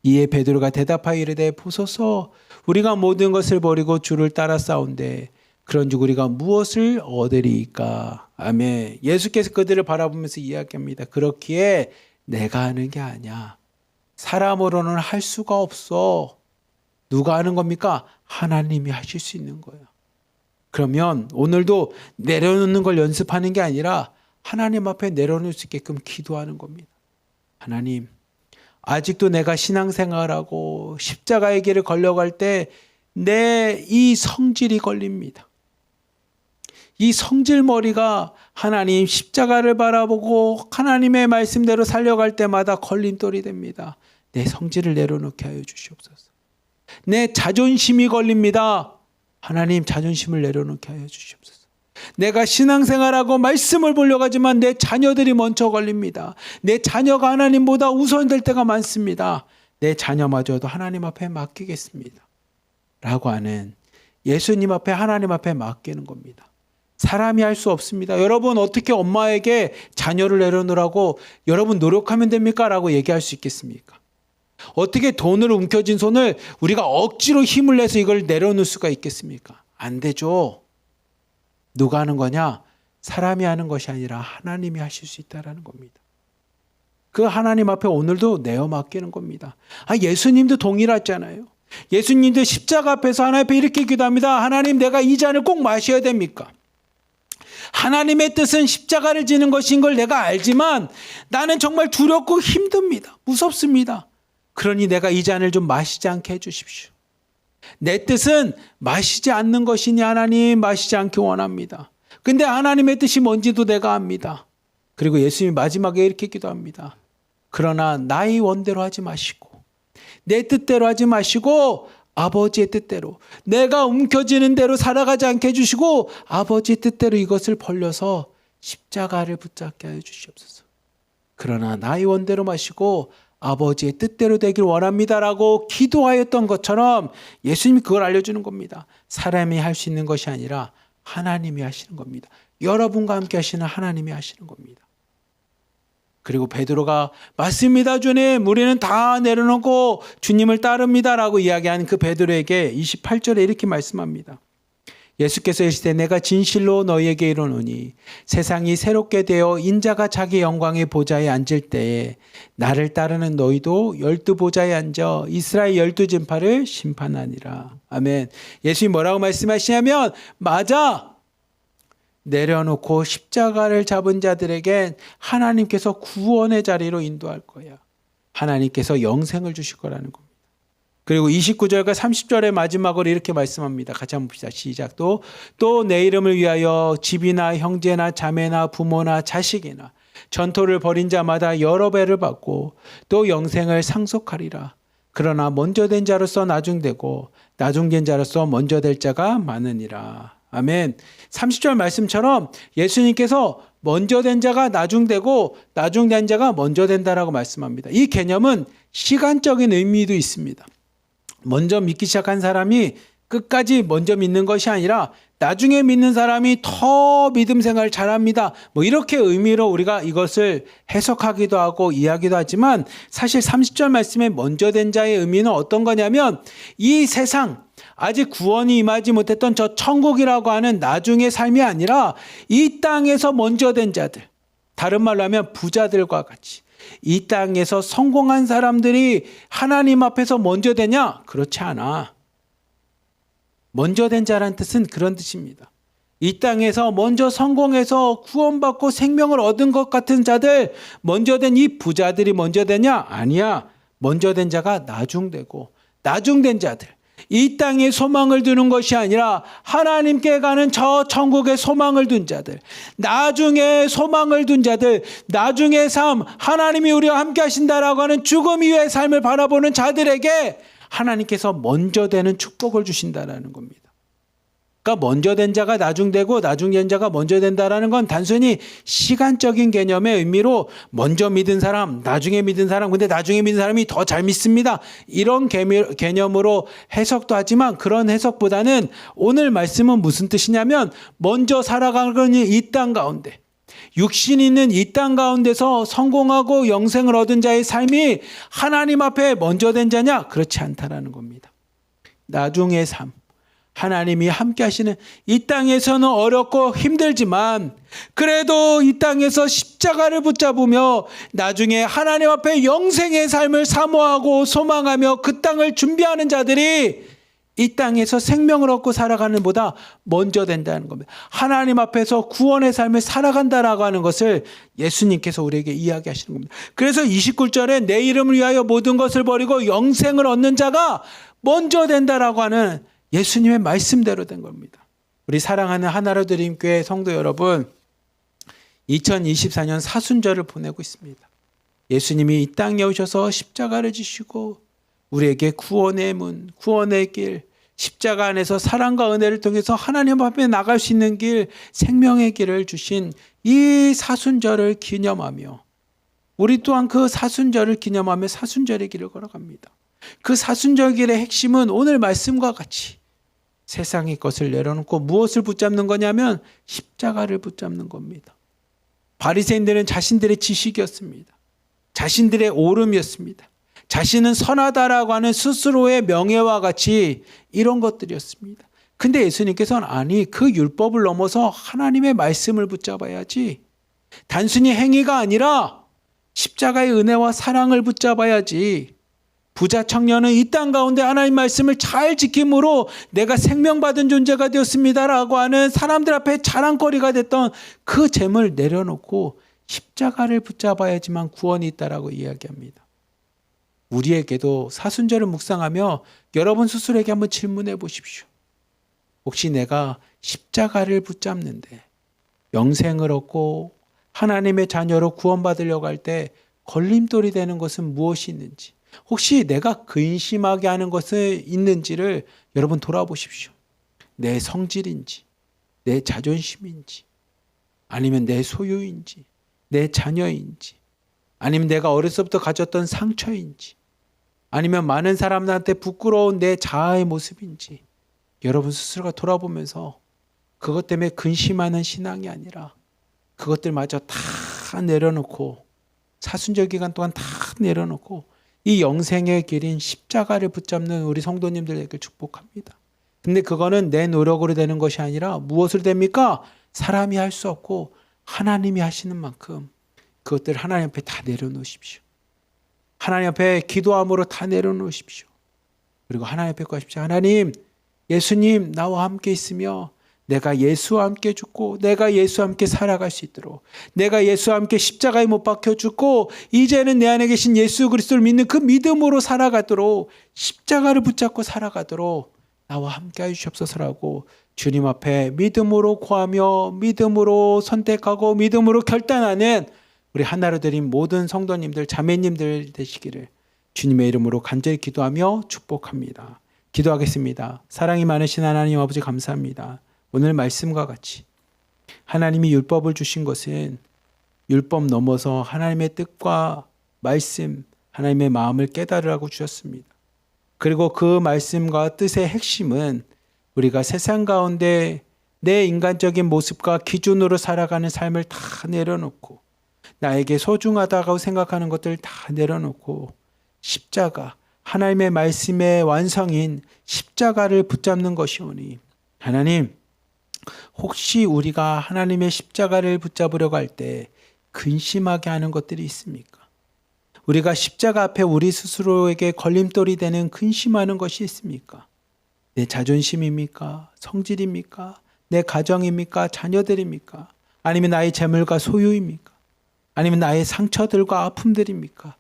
이에 베드로가 대답하여 이르되 보소서 우리가 모든 것을 버리고 주를 따라 싸운데 그런즉 우리가 무엇을 얻으리이까. 아멘. 예수께서 그들을 바라보면서 이야기합니다. 그렇기에 내가 하는 게 아니야. 사람으로는 할 수가 없어. 누가 하는 겁니까? 하나님이 하실 수 있는 거예요. 그러면 오늘도 내려놓는 걸 연습하는 게 아니라 하나님 앞에 내려놓을 수 있게끔 기도하는 겁니다. 하나님, 아직도 내가 신앙생활하고 십자가의 길을 걸려갈 때 내 이 성질이 걸립니다. 이 성질머리가 하나님 십자가를 바라보고 하나님의 말씀대로 살려갈 때마다 걸림돌이 됩니다. 내 성질을 내려놓게 하여 주시옵소서. 내 자존심이 걸립니다. 하나님 자존심을 내려놓게 하여 주시옵소서. 내가 신앙생활하고 말씀을 보려고 하지만 내 자녀들이 먼저 걸립니다. 내 자녀가 하나님보다 우선될 때가 많습니다. 내 자녀마저도 하나님 앞에 맡기겠습니다. 라고 하는 예수님 앞에 하나님 앞에 맡기는 겁니다. 사람이 할 수 없습니다. 여러분 어떻게 엄마에게 자녀를 내려놓으라고 여러분 노력하면 됩니까? 라고 얘기할 수 있겠습니까? 어떻게 돈을 움켜쥔 손을 우리가 억지로 힘을 내서 이걸 내려놓을 수가 있겠습니까? 안 되죠. 누가 하는 거냐? 사람이 하는 것이 아니라 하나님이 하실 수 있다는 겁니다. 그 하나님 앞에 오늘도 내어 맡기는 겁니다. 예수님도 동일하잖아요. 예수님도 십자가 앞에서 하나님 앞에 이렇게 기도합니다. 하나님 내가 이 잔을 꼭 마셔야 됩니까? 하나님의 뜻은 십자가를 지는 것인 걸 내가 알지만 나는 정말 두렵고 힘듭니다. 무섭습니다. 그러니 내가 이 잔을 좀 마시지 않게 해주십시오. 내 뜻은 마시지 않는 것이니 하나님 마시지 않기 원합니다. 근데 하나님의 뜻이 뭔지도 내가 압니다. 그리고 예수님이 마지막에 이렇게 기도합니다. 그러나 나의 원대로 하지 마시고 내 뜻대로 하지 마시고 아버지의 뜻대로, 내가 움켜쥐는 대로 살아가지 않게 해주시고 아버지의 뜻대로 이것을 벌려서 십자가를 붙잡게 하여 주시옵소서. 그러나 나의 원대로 마시고 아버지의 뜻대로 되길 원합니다라고 기도하였던 것처럼 예수님이 그걸 알려주는 겁니다. 사람이 할 수 있는 것이 아니라 하나님이 하시는 겁니다. 여러분과 함께 하시는 하나님이 하시는 겁니다. 그리고 베드로가 맞습니다 주님, 우리는 다 내려놓고 주님을 따릅니다라고 이야기하는 그 베드로에게 28절에 이렇게 말씀합니다. 예수께서 이르시되 내가 진실로 너희에게 이르노니 세상이 새롭게 되어 인자가 자기 영광의 보좌에 앉을 때에 나를 따르는 너희도 12보좌에 앉아 이스라엘 12진파를 심판하니라. 아멘. 예수님이 뭐라고 말씀하시냐면, 맞아, 내려놓고 십자가를 잡은 자들에겐 하나님께서 구원의 자리로 인도할 거야. 하나님께서 영생을 주실 거라는 겁니다. 그리고 29절과 30절의 마지막으로 이렇게 말씀합니다. 같이 한번 봅시다. 시작. 또 내 이름을 위하여 집이나 형제나 자매나 부모나 자식이나 전토를 벌인 자마다 여러 배를 받고 또 영생을 상속하리라. 그러나 먼저 된 자로서 나중되고 나중된 자로서 먼저 될 자가 많으니라. 아멘. 30절 말씀처럼 예수님께서 먼저 된 자가 나중되고 나중된 자가 먼저 된다라고 말씀합니다. 이 개념은 시간적인 의미도 있습니다. 먼저 믿기 시작한 사람이 끝까지 먼저 믿는 것이 아니라 나중에 믿는 사람이 더 믿음 생활을 잘합니다. 이렇게 의미로 우리가 이것을 해석하기도 하고 이야기도 하지만, 사실 30절 말씀에 먼저 된 자의 의미는 어떤 거냐면, 이 세상 아직 구원이 임하지 못했던 저 천국이라고 하는 나중의 삶이 아니라 이 땅에서 먼저 된 자들, 다른 말로 하면 부자들과 같이 이 땅에서 성공한 사람들이 하나님 앞에서 먼저 되냐? 그렇지 않아. 먼저 된 자라는 뜻은 그런 뜻입니다. 이 땅에서 먼저 성공해서 구원받고 생명을 얻은 것 같은 자들, 먼저 된 이 부자들이 먼저 되냐? 아니야. 먼저 된 자가 나중되고 나중된 자들, 이 땅에 소망을 두는 것이 아니라 하나님께 가는 저 천국에 소망을 둔 자들, 나중에 소망을 둔 자들, 나중의 삶, 하나님이 우리와 함께 하신다라고 하는 죽음 이후의 삶을 바라보는 자들에게 하나님께서 먼저 되는 축복을 주신다라는 겁니다. 그러니까 먼저 된 자가 나중되고 나중된 자가 먼저 된다라는 건 단순히 시간적인 개념의 의미로 먼저 믿은 사람, 나중에 믿은 사람, 근데 나중에 믿은 사람이 더 잘 믿습니다, 이런 개념으로 해석도 하지만, 그런 해석보다는 오늘 말씀은 무슨 뜻이냐면, 먼저 살아가는 이 땅 가운데, 육신 있는 이 땅 가운데서 성공하고 영생을 얻은 자의 삶이 하나님 앞에 먼저 된 자냐? 그렇지 않다라는 겁니다. 나중의 삶, 하나님이 함께 하시는 이 땅에서는 어렵고 힘들지만 그래도 이 땅에서 십자가를 붙잡으며 나중에 하나님 앞에 영생의 삶을 사모하고 소망하며 그 땅을 준비하는 자들이 이 땅에서 생명을 얻고 살아가는 보다 먼저 된다는 겁니다. 하나님 앞에서 구원의 삶을 살아간다라고 하는 것을 예수님께서 우리에게 이야기하시는 겁니다. 그래서 29절에 내 이름을 위하여 모든 것을 버리고 영생을 얻는 자가 먼저 된다라고 하는 예수님의 말씀대로 된 겁니다. 우리 사랑하는 하나로드림교회 성도 여러분, 2024년 사순절을 보내고 있습니다. 예수님이 이 땅에 오셔서 십자가를 지시고 우리에게 구원의 문, 구원의 길, 십자가 안에서 사랑과 은혜를 통해서 하나님 앞에 나갈 수 있는 길, 생명의 길을 주신 이 사순절을 기념하며 우리 또한 그 사순절을 기념하며 사순절의 길을 걸어갑니다. 그 사순절 길의 핵심은 오늘 말씀과 같이 세상의 것을 내려놓고 무엇을 붙잡는 거냐면 십자가를 붙잡는 겁니다. 바리새인들은 자신들의 지식이었습니다. 자신들의 오름이었습니다. 자신은 선하다라고 하는 스스로의 명예와 같이 이런 것들이었습니다. 근데 예수님께서는 아니, 그 율법을 넘어서 하나님의 말씀을 붙잡아야지. 단순히 행위가 아니라 십자가의 은혜와 사랑을 붙잡아야지. 부자 청년은 이 땅 가운데 하나님 말씀을 잘 지킴으로 내가 생명받은 존재가 되었습니다라고 하는 사람들 앞에 자랑거리가 됐던 그 재물을 내려놓고 십자가를 붙잡아야지만 구원이 있다라고 이야기합니다. 우리에게도 사순절을 묵상하며 여러분 스스로에게 한번 질문해 보십시오. 혹시 내가 십자가를 붙잡는데 영생을 얻고 하나님의 자녀로 구원받으려고 할 때 걸림돌이 되는 것은 무엇이 있는지, 혹시 내가 근심하게 하는 것이 있는지를 여러분 돌아보십시오. 내 성질인지, 내 자존심인지, 아니면 내 소유인지, 내 자녀인지, 아니면 내가 어렸을 때부터 가졌던 상처인지, 아니면 많은 사람들한테 부끄러운 내 자아의 모습인지 여러분 스스로가 돌아보면서 그것 때문에 근심하는 신앙이 아니라 그것들마저 다 내려놓고 사순절 기간 동안 다 내려놓고 이 영생의 길인 십자가를 붙잡는 우리 성도님들에게 축복합니다. 근데 그거는 내 노력으로 되는 것이 아니라 무엇으로 됩니까? 사람이 할 수 없고 하나님이 하시는 만큼 그것들 하나님 앞에 다 내려놓으십시오. 하나님 앞에 기도함으로 다 내려놓으십시오. 그리고 하나님 앞에 구하십시오. 하나님, 예수님 나와 함께 있으며 내가 예수와 함께 죽고 내가 예수와 함께 살아갈 수 있도록, 내가 예수와 함께 십자가에 못 박혀 죽고 이제는 내 안에 계신 예수 그리스도를 믿는 그 믿음으로 살아가도록, 십자가를 붙잡고 살아가도록 나와 함께 해주시옵소서라고 주님 앞에 믿음으로 구하며 믿음으로 선택하고 믿음으로 결단하는 우리 하나로 드린 모든 성도님들, 자매님들 되시기를 주님의 이름으로 간절히 기도하며 축복합니다. 기도하겠습니다. 사랑이 많으신 하나님 아버지 감사합니다. 오늘 말씀과 같이 하나님이 율법을 주신 것은 율법 넘어서 하나님의 뜻과 말씀, 하나님의 마음을 깨달으라고 주셨습니다. 그리고 그 말씀과 뜻의 핵심은 우리가 세상 가운데 내 인간적인 모습과 기준으로 살아가는 삶을 다 내려놓고 나에게 소중하다고 생각하는 것들 다 내려놓고 십자가, 하나님의 말씀의 완성인 십자가를 붙잡는 것이오니 하나님, 혹시 우리가 하나님의 십자가를 붙잡으려고 할 때 근심하게 하는 것들이 있습니까? 우리가 십자가 앞에 우리 스스로에게 걸림돌이 되는 근심하는 것이 있습니까? 내 자존심입니까? 성질입니까? 내 가정입니까? 자녀들입니까? 아니면 나의 재물과 소유입니까? 아니면 나의 상처들과 아픔들입니까?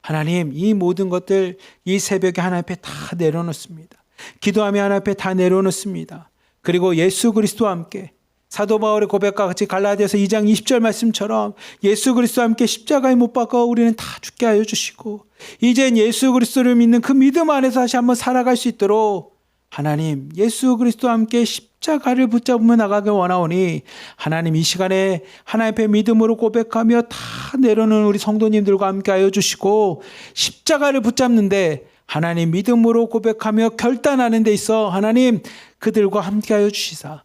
하나님, 이 모든 것들 이 새벽에 하나님 앞에 다 내려놓습니다. 기도하며 하나님 앞에 다 내려놓습니다. 그리고 예수 그리스도와 함께 사도 바울의 고백과 같이 갈라디아서 2장 20절 말씀처럼 예수 그리스도와 함께 십자가에 못 박아 우리는 다 죽게 하여 주시고 이젠 예수 그리스도를 믿는 그 믿음 안에서 다시 한번 살아갈 수 있도록 하나님, 예수 그리스도와 함께 십자가를 붙잡으며 나가길 원하오니 하나님, 이 시간에 하나님 앞에 믿음으로 고백하며 다 내려놓은 우리 성도님들과 함께 하여 주시고 십자가를 붙잡는데 하나님, 믿음으로 고백하며 결단하는 데 있어 하나님 그들과 함께 하여 주시사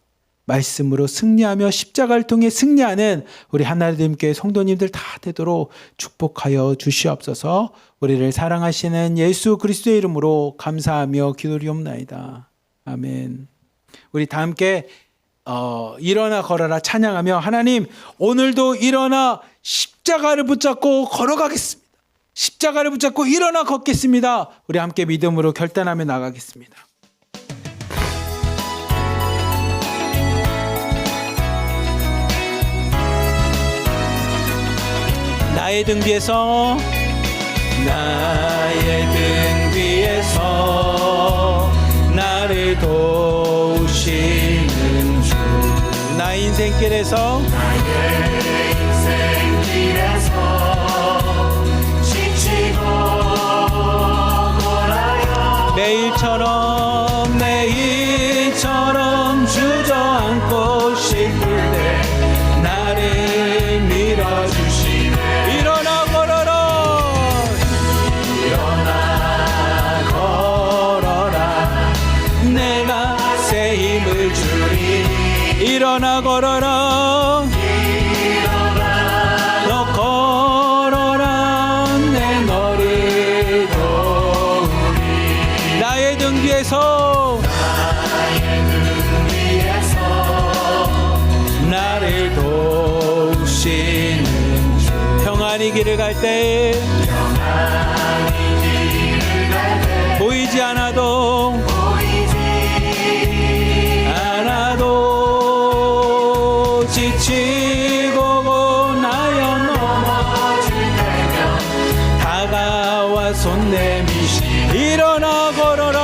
말씀으로 승리하며 십자가를 통해 승리하는 우리 하나님께 성도님들 다 되도록 축복하여 주시옵소서. 우리를 사랑하시는 예수 그리스도의 이름으로 감사하며 기도리옵나이다. 아멘. 우리 다 함께 일어나 걸어라 찬양하며 하나님, 오늘도 일어나 십자가를 붙잡고 걸어가겠습니다. 십자가를 붙잡고 일어나 걷겠습니다. 우리 함께 믿음으로 결단하며 나가겠습니다. 나의 등 뒤에서, 나의 등 뒤에서 나를 도우시는 주, 나의 인생길에서, 나의 인생길에서 지치고 돌아요 매일처럼 주저앉고 싶을 때 나를 밀어주시네. 일어나 걸어라 내가 새 힘을 주리. 일어나 걸어라 너 걸어라 내 너를 도우리. 나의 등 뒤에서 나를 도우시는 주. 평안히 길을 갈 때 보이지 않아도 지치고 나여 넘어질 때면 다가와 손 내미시. 일어나 걸어라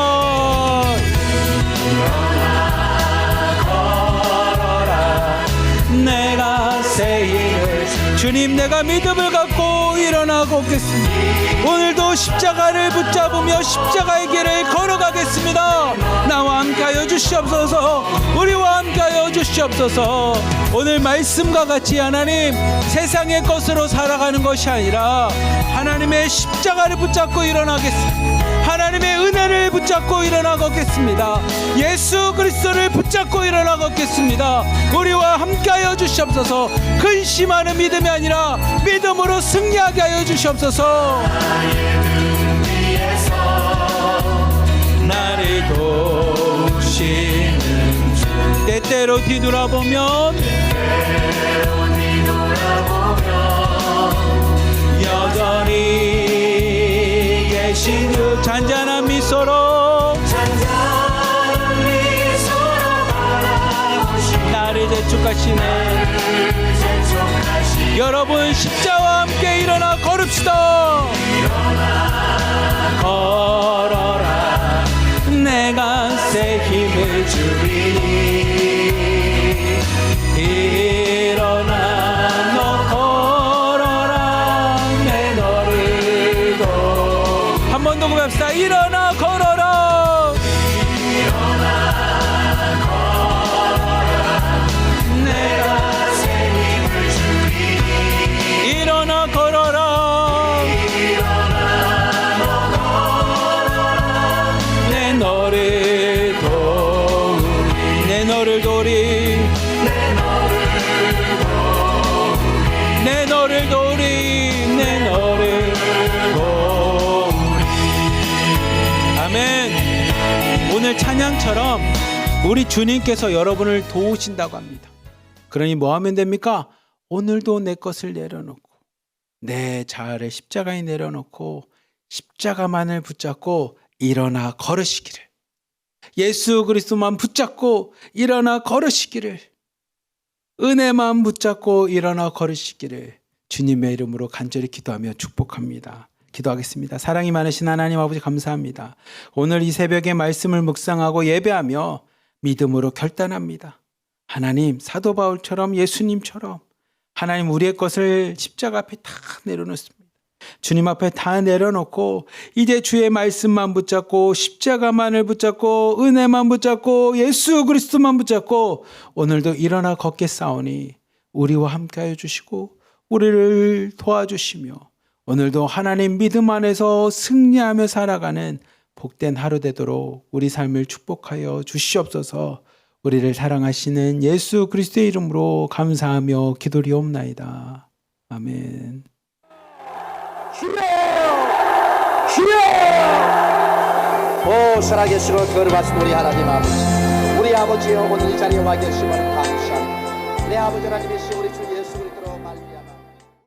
내가 새 힘을 주님, 내가 믿음을 갖고 일어나 걷겠습니다. 오늘도 십자가를 붙잡으며 십자가의 길을 걸어가겠습니다. 나와 함께하여 주시옵소서. 우리와 함께하여 주시옵소서. 오늘 말씀과 같이 하나님, 세상의 것으로 살아가는 것이 아니라 하나님의 십자가를 붙잡고 일어나겠습니다. 하나님의 은혜를 붙잡고 일어나 걷겠습니다. 예수 그리스도를 붙잡고 일어나 걷겠습니다. 우리와 함께하여 주시옵소서. 근심하는 믿음이 아니라 믿음으로 승리하게 하여 주시옵소서. 나를 도우시는 주, 때때로 뒤돌아보면 여전히 계신 주, 잔잔한 미소로 나를 재촉하시네. 여러분, 십자와 함께 일어나 걸읍시다. 걸어라, 내가 새 힘을 주리니. 일어나 너 걸어라, 내 너를 도. 한 번 더 고백합시다. 일어나 걸어라. 내가 새 힘을 주리니. 일어나 걸어라. 내 너를 도우리. 내 너를 도우리. 내 너를 도우리. 내 너를 도우리. 아멘. 오늘 찬양처럼 우리 주님께서 여러분을 도우신다고 합니다. 그러니 뭐 하면 됩니까? 오늘도 내 것을 내려놓고 내 자아를 십자가에 내려놓고 십자가만을 붙잡고 일어나 걸으시기를, 예수 그리스도만 붙잡고 일어나 걸으시기를, 은혜만 붙잡고 일어나 걸으시기를 주님의 이름으로 간절히 기도하며 축복합니다. 기도하겠습니다. 사랑이 많으신 하나님 아버지, 감사합니다. 오늘 이 새벽에 말씀을 묵상하고 예배하며 믿음으로 결단합니다. 하나님, 사도 바울처럼 예수님처럼 하나님, 우리의 것을 십자가 앞에 다 내려놓습니다. 주님 앞에 다 내려놓고 이제 주의 말씀만 붙잡고 십자가만을 붙잡고 은혜만 붙잡고 예수 그리스도만 붙잡고 오늘도 일어나 걷겠사오니 우리와 함께하여 주시고 우리를 도와주시며 오늘도 하나님 믿음 안에서 승리하며 살아가는 복된 하루 되도록 우리 삶을 축복하여 주시옵소서. 우리를 사랑하시는 예수 그리스도의 이름으로 감사하며 기도리옵나이다. 아멘. 주여! 주여! 오 살아계시고 거룩하신 우리 하나님 아버지, 우리 아버지여, 오늘 이 자리에 와 계심을 감사합니다. 내 아버지 하나님이시 우리 주 예수 그리스도로 말미암아